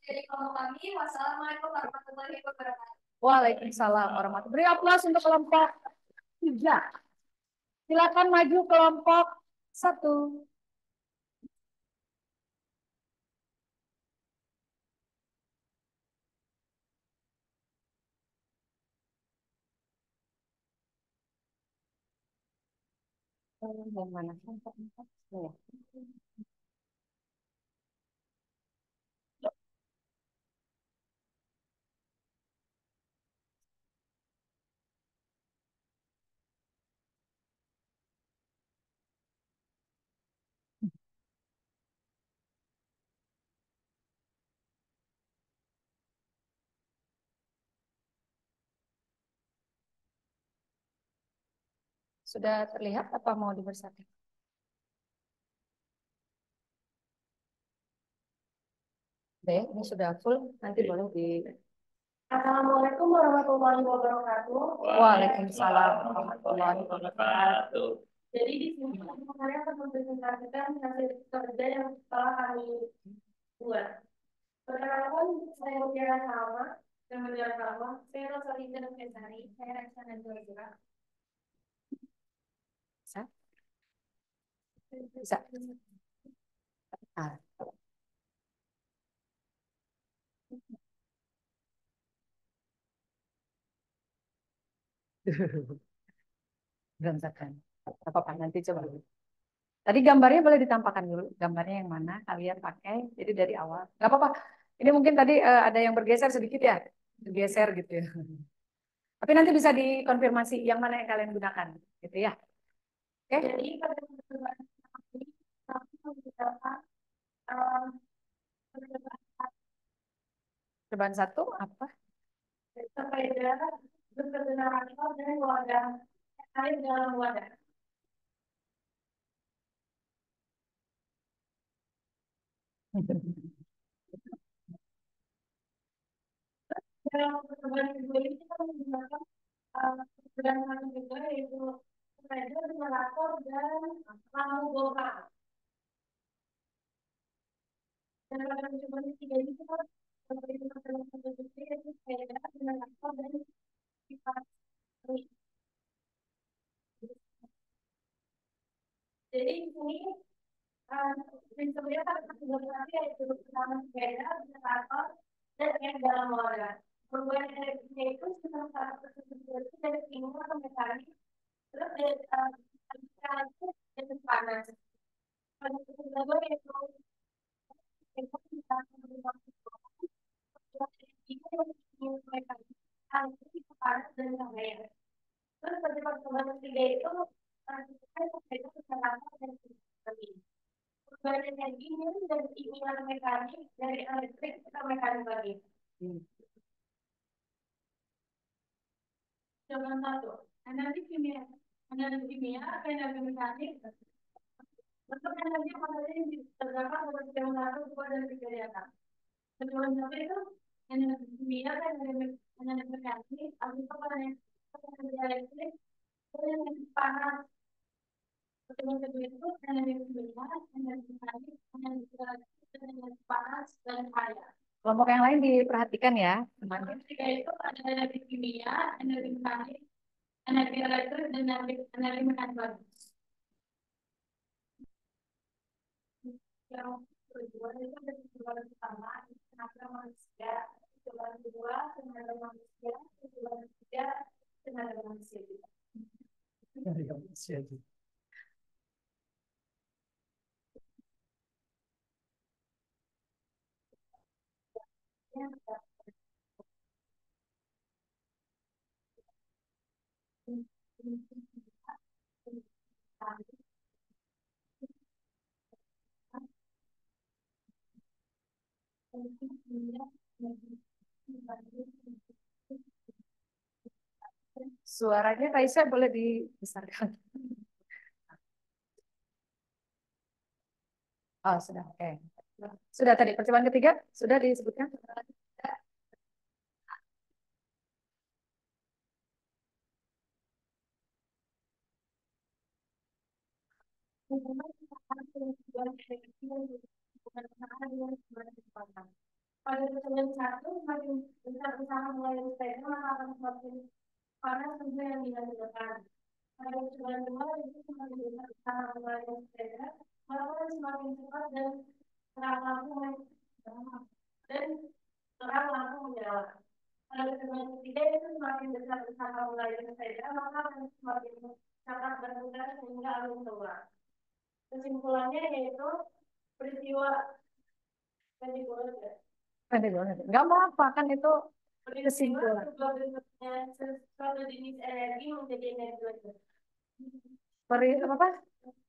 Dari kelompok kami. Wassalamualaikum warahmatullahi wabarakatuh. Waalaikumsalam warahmatullahi wabarakatuh. Beri aplaus untuk kelompok 3. Silakan maju kelompok 1. Yang mana? Kelompok 4. Ya. Sudah terlihat apa mau dibersihkan? Deh, ini sudah full, nanti boleh di. Assalamualaikum warahmatullahi wabarakatuh. Waalaikumsalam warahmatullahi Wabarakatuh. Jadi di sini saya akan mempresentasikan hasil kerja yang telah kami buat. Perkenalkan, saya Mutiara Salma, saya Rosalinda Nufesari, saya Raksana Jogja. Bisa? Bisa. Ah. Berantakan. Apa-apa, nanti coba. Tadi gambarnya boleh ditampakkan dulu. Gambarnya yang mana kalian pakai. Jadi dari awal. Gak apa-apa. Ini mungkin tadi ada yang bergeser sedikit ya. Bergeser gitu ya. Tapi nanti bisa dikonfirmasi yang mana yang kalian gunakan. Gitu ya. Oke. Jadi pada pertemuan ini, kami menggunakan Percobaan 1 apa? sepeda bergenerator dan wadah air dalam wadah. Dalam pertemuan kedua ini kita menggunakan perjalanan juga yaitu sepeda generator dan lampu bongkar. Dan pada pertemuan ketiga ini kita memberikan dalam satu sisi yaitu sepeda generator dan kipas angin. Jadi di sini prinsipnya kita berarti yaitu pertama sepeda generator dan air dalam wadah. Perubahan energinya itu cuma satu itu dari kimia atau mekanik, terus dari itu dari panas. Pada kedua yaitu kita bisa menggunakan mekanik, itu panas dan cahaya. Terus pada pertemuan ketiga itu kita bekerja secara dan kami. Perubahan energinya dari kimia atau mekanik, dari elektrik ke mekanik lagi. Contoh satu, energi kimia atau energi mekanik. Untuk energi materi yang terdapat pada sistem satu, dua, dan tiga di atas. Kedua itu energi kimia dan energi mekanik, atau energi elektrik, dan energi panas. Kedua itu energi kimia, energi mekanik, energi elektrik, dan energi panas dan cahaya. Kelompok yang lain diperhatikan ya, teman. Tiga itu ada energi kimia, energi mekanik, energi elektrik dan energi mekanik. Yang kedua itu ada pertumbuhan pertama, tenaga manusia, pertumbuhan kedua, tenaga manusia, pertumbuhan ketiga, tenaga manusia juga. Tenaga manusia juga. Suaranya Raisa boleh dibesarkan. Oh, sudah. Oke. Sudah tadi percobaan ketiga sudah disebutkan. Pada pertemuan satu, semakin besar usaha mulai sepeda, maka akan semakin panas tentu yang dihasilkan. Pada pertemuan dua, itu semakin besar usaha mulai sepeda, maka akan semakin cepat dan terang lampu menyala. Pada pertemuan ketiga, itu semakin besar usaha mulai sepeda, maka akan semakin cepat berputar sehingga angin keluar. Kesimpulannya yaitu peristiwa Nggak apa-apa kan itu kesimpulan. Suatu jenis energi menjadi energi lain. Apa?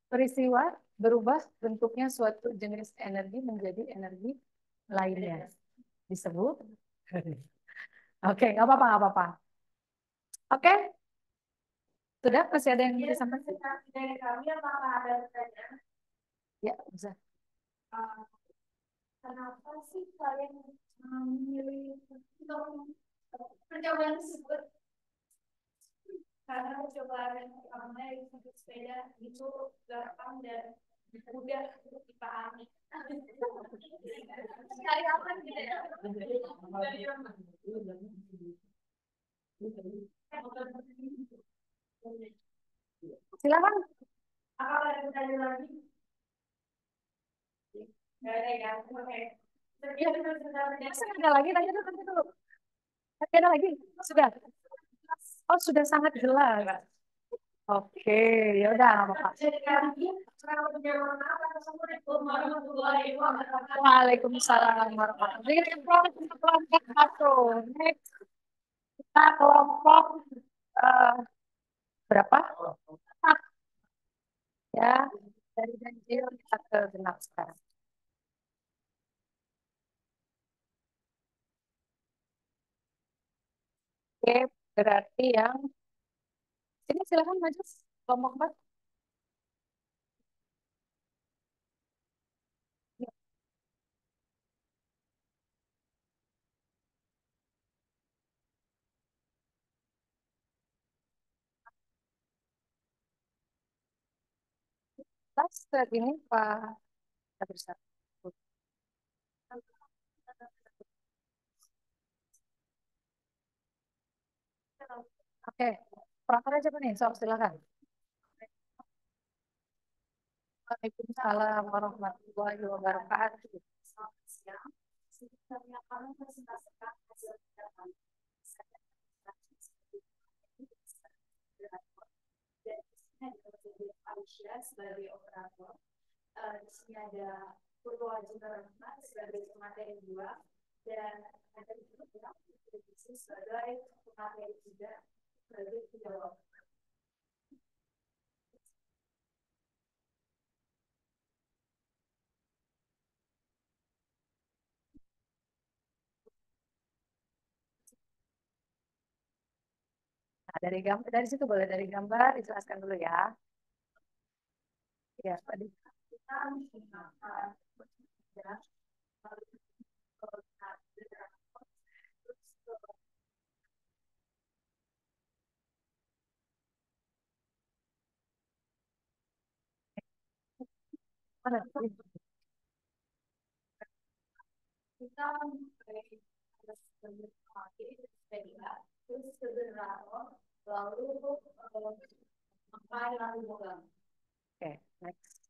Peristiwa berubah bentuknya suatu jenis energi menjadi energi lainnya. Disebut. Oke, nggak apa-apa, nggak apa-apa. Oke. Sudah, masih ada yang bisa sampaikan? Dari kami apakah ada pertanyaan? Ya, bisa. Kenapa sih kalian memilih untuk percobaan tersebut? Karena percobaan yang pertama yang disebut sepeda itu gampang dan mudah untuk dipahami. Dari apa gitu ya? Silakan. Apa ada pertanyaan lagi? Nggak ada ya? Oke. Ada lagi, tanya dulu, nanti dulu. Ada lagi? Sudah. Oh, sudah sangat jelas. Oke, ya udah, apa-apa. Waalaikumsalam warahmatullahi wabarakatuh. Next, kita kelompok berapa? Ya, dari ganjil kita ke genap sekarang. Oke, berarti yang ini silakan maju kelompok 4. Tas ini Pak Abdul. Oke, operator aja nih, so silakan. Waalaikumsalam warahmatullahi wabarakatuh. Selamat siang. Sebenarnya kami presentasikan hasil pendapat. Dan di sini ada Dr. Aisyah sebagai operator. Di sini ada Purwowaji Rahmat sebagai pemateri 2 dan ada juga Putri sebagai pemateri 3 sebagai penjawab. Nah, dari situ boleh dari gambar dijelaskan dulu ya. Ya, tadi. Kita menggunakan Mana? kita terus ke generator, lalu Oke, next.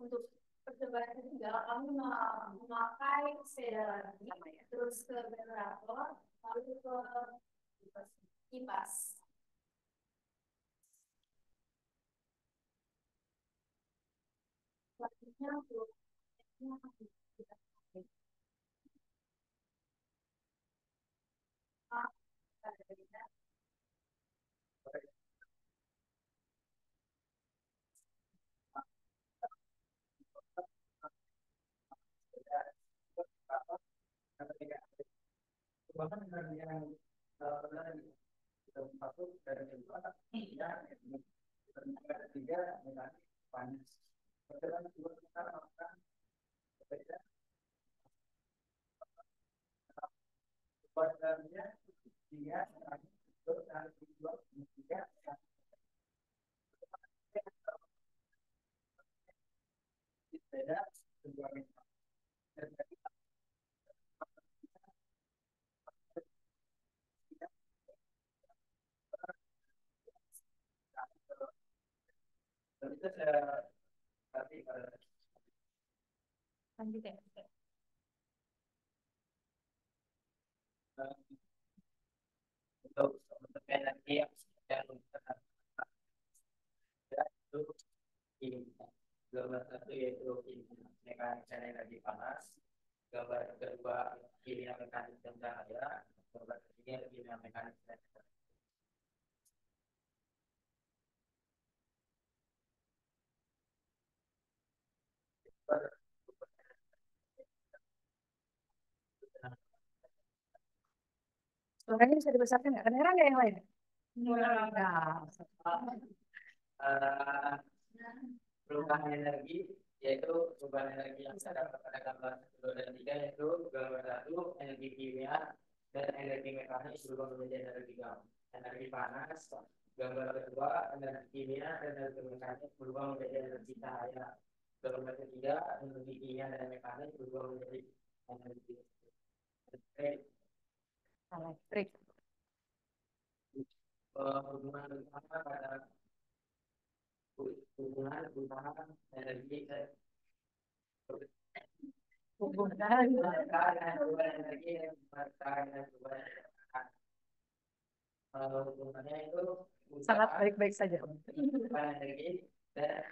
Untuk percobaan ketiga, kami memakai sepeda lagi, terus ke generator, lalu ke kipas. Selanjutnya untuk bahkan dari yang satu dari kedua ya ketiga mekanik panas setelah dua kita lakukan berbeda kuadrannya tiga terus dari kedua tiga beda kedua itu saya tapi Lanjut ya. untuk energi yang itu gambar satu yaitu mekanik dan energi panas, gambar kedua kimia mekanik dan cahaya, gambar ketiga kimia mekanik dan Suaranya bisa dibesarkan nggak? Kedengeran nggak yang lain? Nah, perubahan energi yaitu perubahan energi yang terdapat pada gambar 2 dan 3 yaitu gambar 1 energi kimia dan energi mekanik berubah menjadi energi panas, gambar kedua energi kimia dan energi mekanik berubah menjadi energi cahaya, gambar ketiga energi kimia dan mekanik berubah menjadi energi elektrik. hubungan utama pada hubungan energi Hubungan hubungannya itu sangat baik-baik saja. energi dan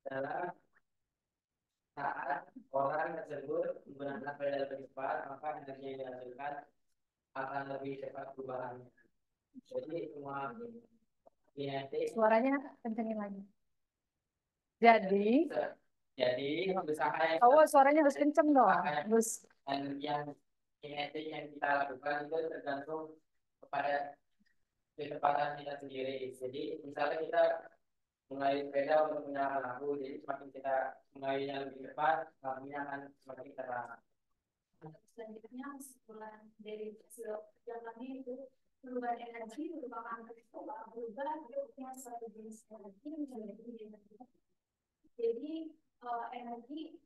dalam saat orang tersebut menggunakan sepeda lebih cepat maka energi yang dihasilkan akan lebih cepat perubahannya. Jadi semua kinetik Suaranya kencengin lagi. Jadi usaha yang suaranya harus kenceng dong. Terus energi yang kinetik yang kita lakukan itu tergantung kepada kecepatan kita sendiri. Jadi misalnya kita mulai sepeda untuk menyalakan lampu, jadi semakin kita mulainya lebih cepat, lampunya akan semakin terang. selanjutnya kesimpulan dari hasil perjalanannya itu perubahan energi merupakan peristiwa berubah bentuknya suatu jenis energi menjadi energi. Jadi energi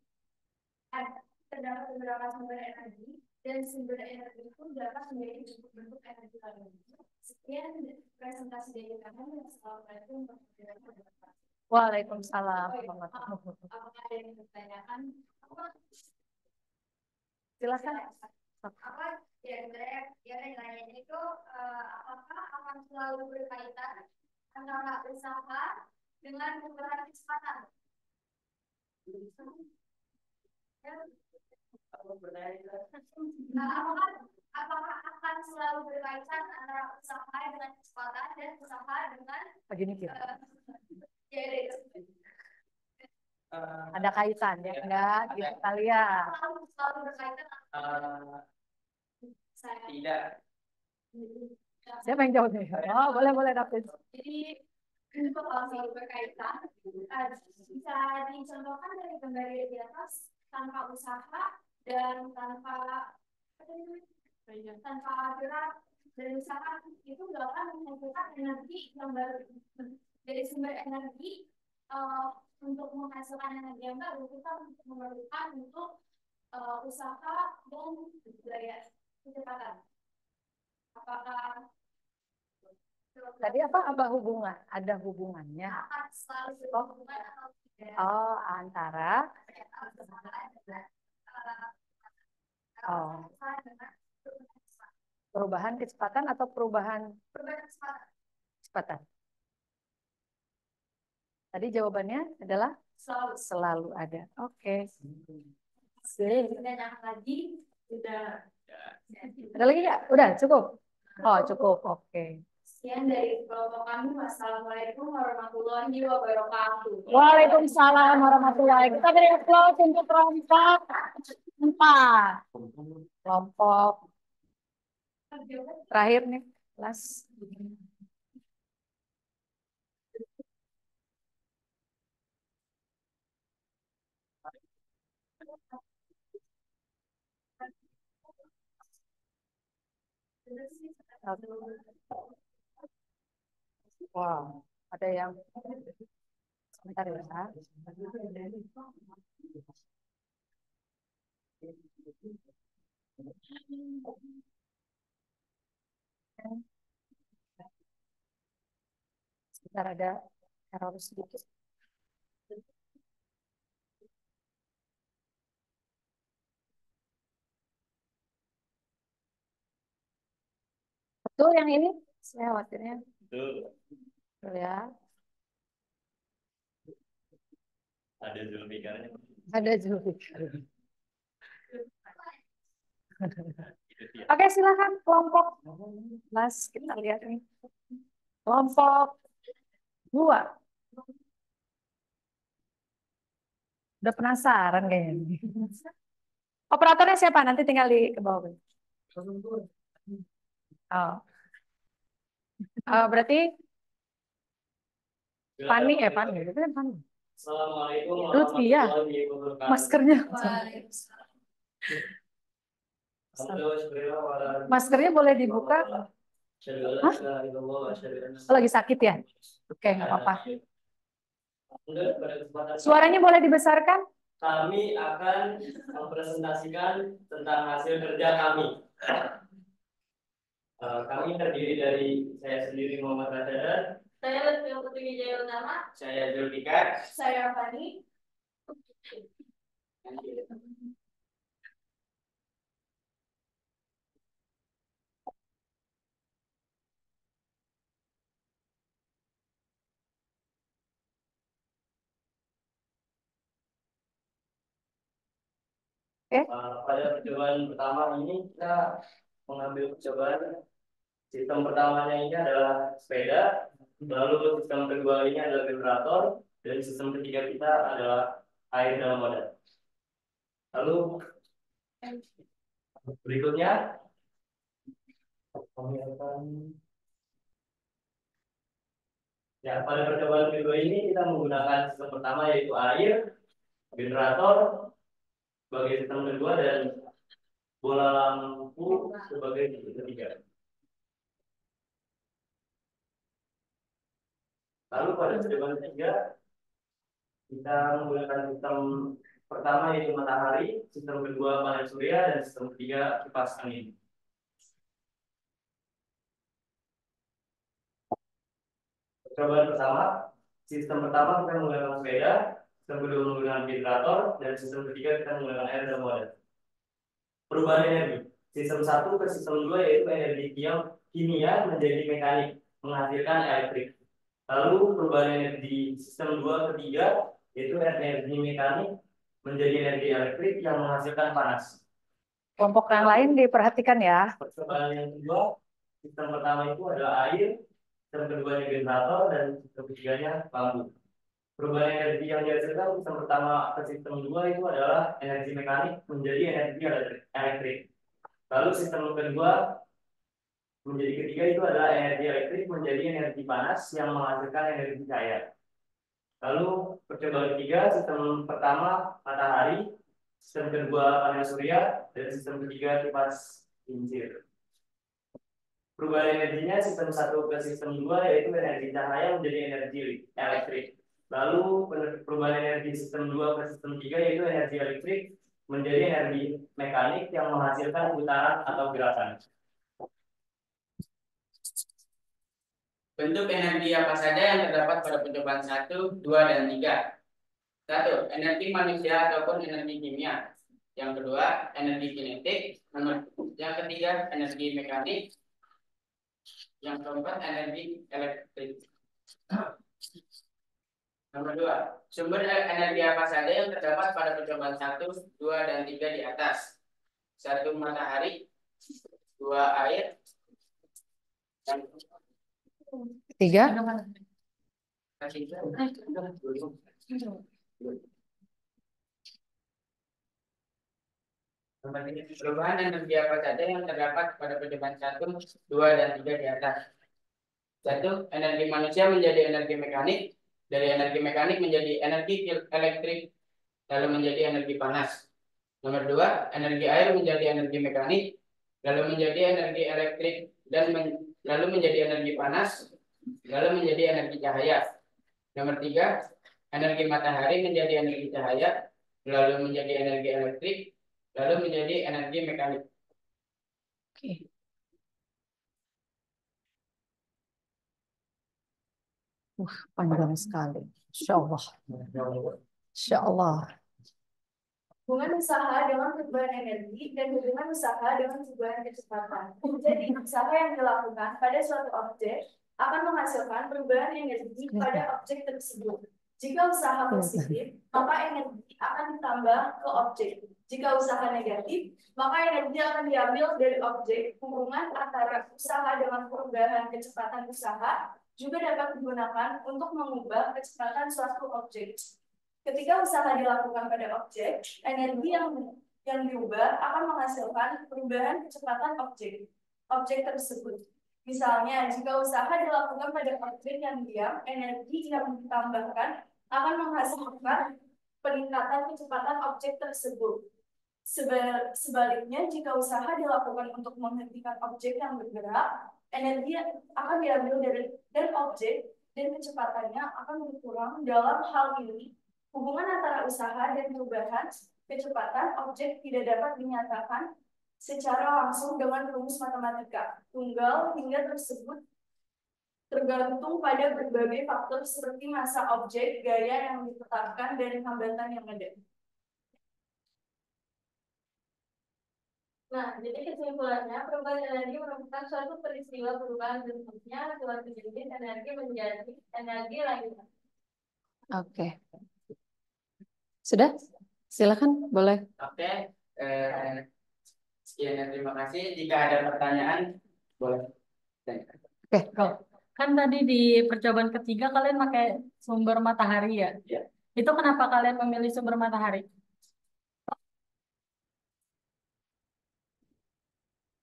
terdapat beberapa sumber energi dan sumber energi itu dapat menjadi bentuk-bentuk energi lainnya. Sekian presentasi dari kami. Assalamualaikum warahmatullahi wabarakatuh. Waalaikumsalam. Apakah ada yang ditanyakan? Silakan. Apa ya yang nanya itu apakah akan selalu berkaitan antara usaha dengan perubahan kecepatan? Apakah akan selalu berkaitan antara usaha dengan kecepatan dan usaha dengan Begini Kir. Ada kaitan ya enggak gitu kali ya. Selalu berkaitan Tidak. Siapa yang jawab nih? Oh, boleh David. Jadi untuk selalu berkaitan bisa dicontohkan dari gambar di atas tanpa usaha dan tanpa gerak dari usaha itu nggak akan menghasilkan energi yang baru. Dari sumber energi untuk menghasilkan energi yang baru kita memerlukan untuk usaha dan daya kecepatan. Apakah Tadi apa hubungan? Ada hubungannya. akan selalu Oh, berhubungan atau tidak? oh antara. Oh, perubahan kecepatan atau perubahan kecepatan? Tadi jawabannya adalah selalu ada. Oke. Sip. Dan yang lagi sudah Ada lagi nggak? Udah cukup. Oh cukup. Oke. sekian dari kelompok kami. Wassalamualaikum warahmatullahi wabarakatuh. Waalaikumsalam warahmatullahi wabarakatuh. Kita beri aplaus untuk kelompok 4. Kelompok terakhir nih, kelas. Wow, ada yang sebentar ya. Sebentar ada error sedikit. Betul yang ini? Saya khawatirnya. Betul. Betul ya. Ada Zulfikarnya. Ada Zulfikar. Oke, silakan kelompok. Mas, kita lihat nih. Kelompok 2. Udah penasaran kayaknya. Operatornya siapa? Nanti tinggal di ke bawah. Oh. Berarti Fani, Fani. Itu kan Fani. Assalamualaikum Lutfi ya. warahmatullahi wabarakatuh. Maskernya. Maskernya boleh dibuka. Hah? Oh, lagi sakit ya? Oke, nggak apa-apa. Suaranya boleh dibesarkan? Kami akan mempresentasikan tentang hasil kerja kami. Kami terdiri dari saya sendiri Muhammad Radar. Saya Lutfi Putri Wijaya Utama. Saya Zulfikar. Saya Fani. Pada percobaan pertama ini kita mengambil percobaan. Sistem pertamanya ini adalah sepeda, lalu sistem kedua ini adalah generator, dan sistem ketiga kita adalah air dalam wadah. Lalu berikutnya kami akan pada percobaan kedua ini kita menggunakan sistem pertama yaitu air, generator sebagai sistem kedua, dan bola lampu sebagai sistem ketiga. Lalu pada percobaan ketiga kita menggunakan sistem pertama yaitu matahari, sistem kedua panel surya, dan sistem ketiga kipas angin. Percobaan pertama, sistem pertama kita menggunakan sepeda, sistem kedua menggunakan generator, dan sistem ketiga kita menggunakan air dalam wadah. Perubahan energi, sistem 1 ke sistem 2 yaitu energi kimia menjadi mekanik, menghasilkan elektrik. Lalu perubahan energi sistem 2 ke 3 yaitu energi mekanik menjadi energi elektrik yang menghasilkan panas. Kelompok yang lain diperhatikan ya. Percobaan yang kedua, sistem pertama itu adalah air, sistem keduanya generator, dan sistem ketiganya lampu. Perubahan energi yang dihasilkan sistem pertama ke sistem 2 itu adalah energi mekanik menjadi energi elektrik. Lalu sistem kedua menjadi ketiga itu adalah energi elektrik menjadi energi panas yang menghasilkan energi cahaya. Lalu percobaan ketiga, sistem pertama matahari, sistem kedua panel surya, dan sistem ketiga kipas kincir. Perubahan energinya sistem 1 ke sistem 2 yaitu energi cahaya menjadi energi elektrik. Lalu perubahan energi sistem 2 ke sistem 3 yaitu energi elektrik menjadi energi mekanik yang menghasilkan putaran atau gerakan. Bentuk energi apa saja yang terdapat pada percobaan 1, 2, dan 3? 1. Energi manusia ataupun energi kimia. Yang kedua, energi kinetik. Yang ketiga, energi mekanik. Yang keempat, energi elektrik. Nomor 2. Sumber energi apa saja yang terdapat pada percobaan 1, 2, dan 3 di atas? 1. Matahari. 2. Air. Dan 3. Perubahan energi apa saja yang terdapat pada percobaan 1, 2, dan 3 di atas? 1. Energi manusia menjadi energi mekanik. Dari energi mekanik menjadi energi elektrik, lalu menjadi energi panas. Nomor 2. Energi air menjadi energi mekanik, lalu menjadi energi elektrik, dan lalu menjadi energi panas, lalu menjadi energi cahaya. Nomor 3. Energi matahari menjadi energi cahaya, lalu menjadi energi elektrik, lalu menjadi energi mekanik. Oke. Panjang sekali. Insya Allah. Insya Allah. Hubungan usaha dengan perubahan energi dan hubungan usaha dengan perubahan kecepatan. Jadi, usaha yang dilakukan pada suatu objek akan menghasilkan perubahan energi pada objek tersebut. Jika usaha positif, maka energi akan ditambah ke objek. Jika usaha negatif, maka energi akan diambil dari objek. Hubungan antara usaha dengan perubahan kecepatan usaha juga dapat digunakan untuk mengubah kecepatan suatu objek. Ketika usaha dilakukan pada objek, energi yang diubah akan menghasilkan perubahan kecepatan objek tersebut. Misalnya, jika usaha dilakukan pada objek yang diam, energi yang ditambahkan akan menghasilkan peningkatan kecepatan objek tersebut. Sebaliknya, jika usaha dilakukan untuk menghentikan objek yang bergerak, energi akan diambil dari objek dan kecepatannya akan berkurang. Dalam hal ini, hubungan antara usaha dan perubahan kecepatan objek tidak dapat dinyatakan secara langsung dengan rumus matematika tunggal hingga tersebut tergantung pada berbagai faktor seperti massa objek, gaya yang ditetapkan, dan hambatan yang ada. Nah, jadi kesimpulannya, perubahan energi merupakan suatu peristiwa perubahan bentuknya suatu jenis energi menjadi energi lainnya. Oke. Sudah? Silakan, boleh. Oke. Sekian dan terima kasih. Jika ada pertanyaan, boleh. Oke. Kan tadi di percobaan ketiga kalian pakai sumber matahari ya? Iya. Itu kenapa kalian memilih sumber matahari?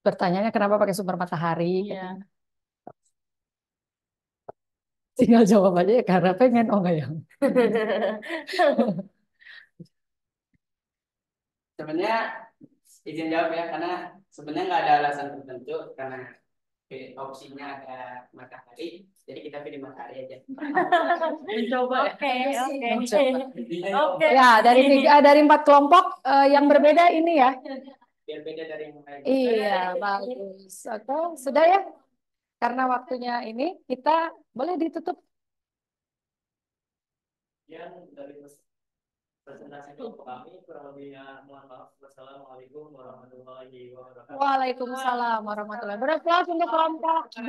Pertanyaannya kenapa pakai sumber matahari? Iya. Tinggal jawab aja ya, karena pengen. Oh enggak ya. Sebenarnya izin jawab ya, karena sebenarnya nggak ada alasan tertentu, karena opsinya ada matahari, jadi kita pilih matahari aja. Mencoba. Oke. Oke. Ya, dari 4 kelompok yang berbeda ini ya. Biar beda dari yang lain. Iya, bagus. Oke, sudah ya. Karena waktunya ini, kita boleh ditutup. Yang dari presentasi kelompok kami, kurang lebihnya mohon maaf. Wassalamualaikum warahmatullahi wabarakatuh. Waalaikumsalam warahmatullahi wabarakatuh. Beraplaus untuk kelompok 2.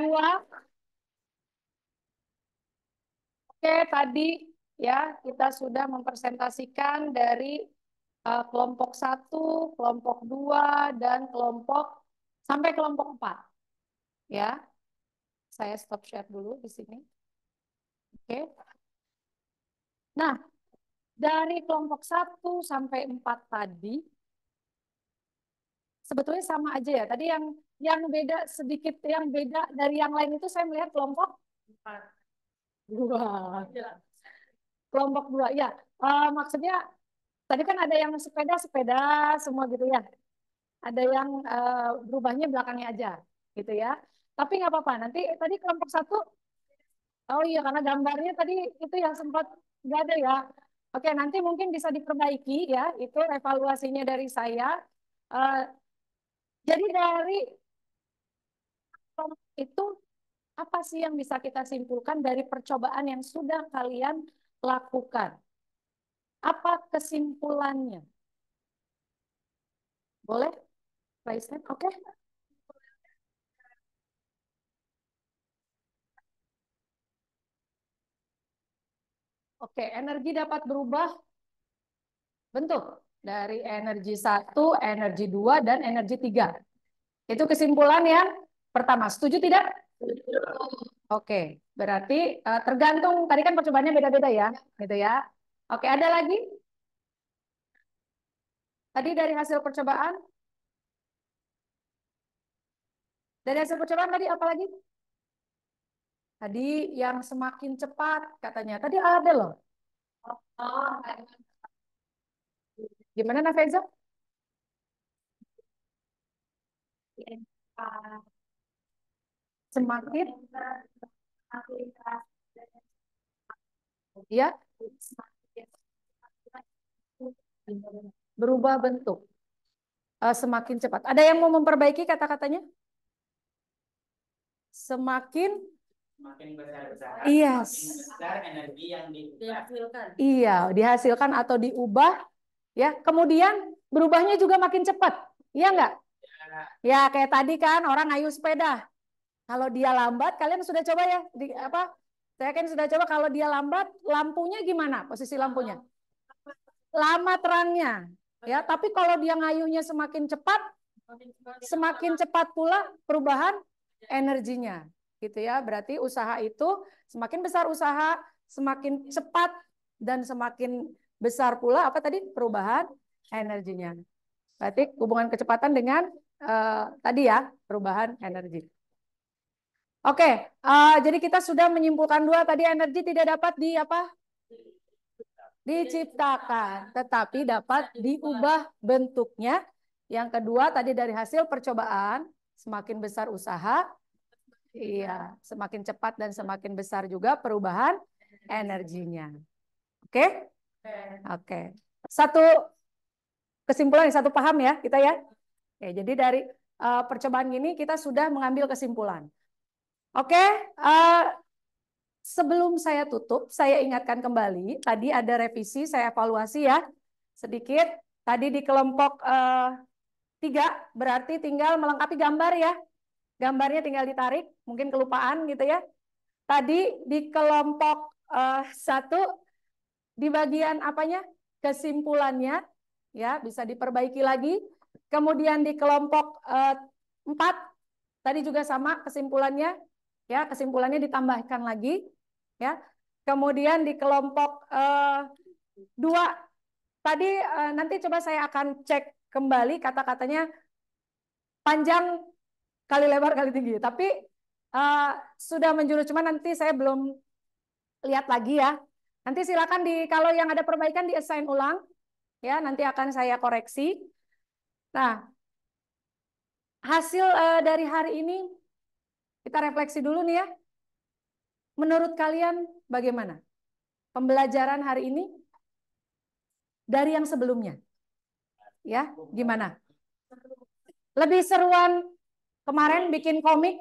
Oke, tadi ya kita sudah mempresentasikan dari kelompok 1, kelompok 2, dan sampai kelompok 4. Ya, saya stop share dulu di sini. Oke. Nah, dari kelompok 1 sampai 4 tadi, sebetulnya sama aja ya. Tadi yang beda sedikit, yang beda dari yang lain itu saya melihat kelompok 2. Kelompok 2, ya. Maksudnya tadi kan ada yang sepeda semua gitu ya. Ada yang berubahnya belakangnya aja gitu ya. Tapi nggak apa-apa. Nanti tadi kelompok 1, oh iya karena gambarnya tadi itu yang sempat nggak ada ya. Oke, nanti mungkin bisa diperbaiki ya. Itu evaluasinya dari saya. Jadi dari itu Apa sih yang bisa kita simpulkan dari percobaan yang sudah kalian lakukan? Apa kesimpulannya? Boleh? Raise hand, oke? Oke, energi dapat berubah bentuk dari energi 1, energi 2, dan energi 3. Itu kesimpulan yang pertama. Setuju tidak? Oke, berarti tergantung, tadi kan percobaannya beda-beda ya, gitu ya. Oke, ada lagi? Tadi dari hasil percobaan? Dari hasil percobaan tadi apa lagi? Tadi yang semakin cepat katanya. Tadi ada loh. Gimana Nafeza? Semakin ya berubah bentuk. Semakin cepat. Ada yang mau memperbaiki kata-katanya? Semakin besar, iya, semakin besar energi yang dihasilkan. Iya, dihasilkan atau diubah ya. Kemudian berubahnya juga makin cepat. Iya enggak? Ya, kayak tadi kan orang ngayuh sepeda. Kalau dia lambat, kalian sudah coba ya? Saya kan sudah coba kalau dia lambat, lampunya gimana? Posisi lampunya? Lama terangnya. Ya, tapi kalau dia ngayuhnya semakin cepat, semakin cepat pula perubahan energinya. Gitu ya. Berarti usaha itu semakin besar usaha, semakin cepat dan semakin besar pula apa tadi? Perubahan energinya. Berarti hubungan kecepatan dengan tadi ya, perubahan energi. Oke, jadi kita sudah menyimpulkan dua tadi energi tidak dapat diciptakan, tetapi dapat diubah bentuknya. Yang kedua tadi dari hasil percobaan, semakin besar usaha, iya, semakin cepat dan semakin besar juga perubahan energinya. Oke? Oke. Satu kesimpulan, satu paham ya kita ya. Oke, jadi dari percobaan ini kita sudah mengambil kesimpulan. Oke, sebelum saya tutup, saya ingatkan kembali, tadi ada revisi, saya evaluasi ya, sedikit. Tadi di kelompok 3, berarti tinggal melengkapi gambar ya. Gambarnya tinggal ditarik, mungkin kelupaan gitu ya. Tadi di kelompok 1, di bagian apanya? Kesimpulannya, ya bisa diperbaiki lagi. Kemudian di kelompok 4, tadi juga sama kesimpulannya. Ya, kesimpulannya ditambahkan lagi ya. Kemudian di kelompok 2 tadi nanti coba saya akan cek kembali kata-katanya panjang kali lebar kali tinggi, tapi sudah menjurus, cuman nanti saya belum lihat lagi ya. Nanti silakan kalau yang ada perbaikan di assign ulang ya, nanti akan saya koreksi. Nah, hasil dari hari ini kita refleksi dulu nih ya. Menurut kalian bagaimana pembelajaran hari ini dari yang sebelumnya? Ya, gimana? Lebih seruan kemarin bikin komik?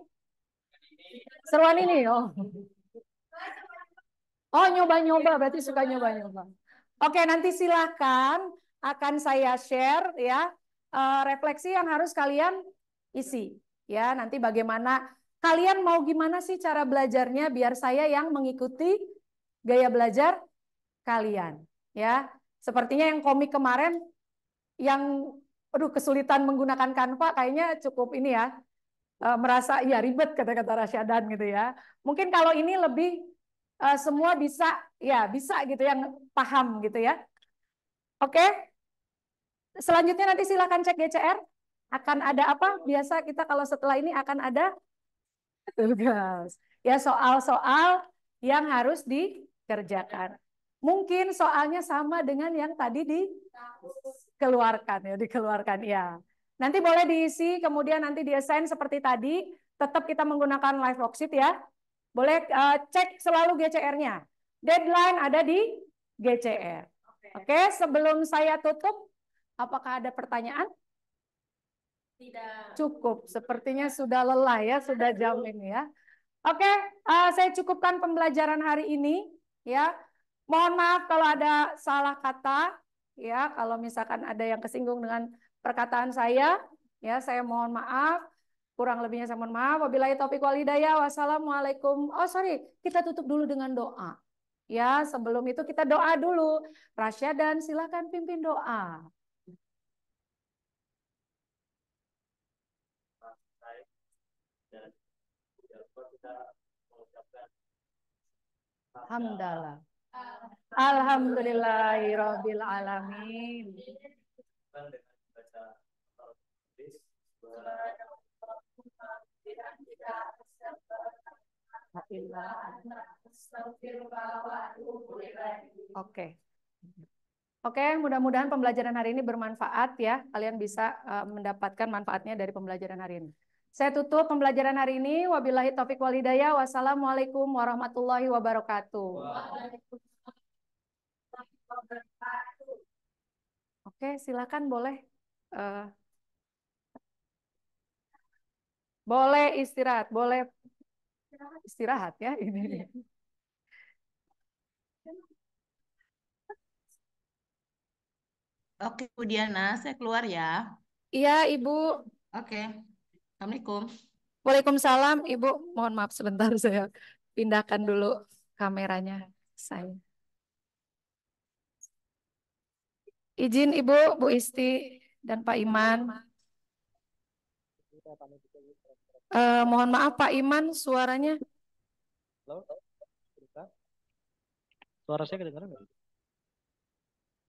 Seruan ini? Oh, nyoba-nyoba, berarti suka nyoba-nyoba. Oke, nanti silakan akan saya share ya refleksi yang harus kalian isi. Ya, nanti bagaimana kalian mau gimana sih cara belajarnya biar saya yang mengikuti gaya belajar kalian. Ya, sepertinya yang komik kemarin yang kesulitan menggunakan Canva kayaknya cukup ini ya. Merasa ya ribet kata-kata Rasyadan gitu ya. Mungkin kalau ini lebih semua bisa gitu yang paham gitu ya. Oke. Selanjutnya nanti silakan cek GCR. Akan ada apa? Biasa kita kalau setelah ini akan ada tugas. Ya soal-soal yang harus dikerjakan. Mungkin soalnya sama dengan yang tadi dikeluarkan ya. Nanti boleh diisi, kemudian nanti di-assign seperti tadi. Tetap kita menggunakan live worksheet ya. Boleh cek selalu GCR-nya. Deadline ada di GCR. Oke, sebelum saya tutup, apakah ada pertanyaan? Tidak. Cukup, sepertinya sudah lelah ya, sudah jam ini ya. Oke, saya cukupkan pembelajaran hari ini ya. Mohon maaf kalau ada salah kata ya, kalau misalkan ada yang kesinggung dengan perkataan saya ya, saya mohon maaf. Kurang lebihnya saya mohon maaf. Wabillahi taufiq wal hidayah. Wassalamualaikum. Oh, sorry, kita tutup dulu dengan doa. Ya, sebelum itu kita doa dulu. Rasya dan silakan pimpin doa. Dan jangan lupa kita mengucapkan Alhamdulillah. Alhamdulillahirabbil alamin. dengan baca Al-Qur'an. Oke. Oke, mudah-mudahan pembelajaran hari ini bermanfaat ya. Kalian bisa mendapatkan manfaatnya dari pembelajaran hari ini. Saya tutup pembelajaran hari ini. Wabillahi taufiq wal hidayah. Wassalamualaikum warahmatullahi wabarakatuh. Oke, silakan boleh. Boleh istirahat, boleh istirahat ya ini. Oke, Bu Diana, saya keluar ya. Iya, Ibu. Oke, Assalamualaikum. Waalaikumsalam, Ibu. Mohon maaf sebentar saya pindahkan dulu kameranya saya. Izin Ibu, Bu Isti dan Pak Iman. Mohon maaf Pak Iman, suaranya. Halo? Suara saya kedengaran nggak?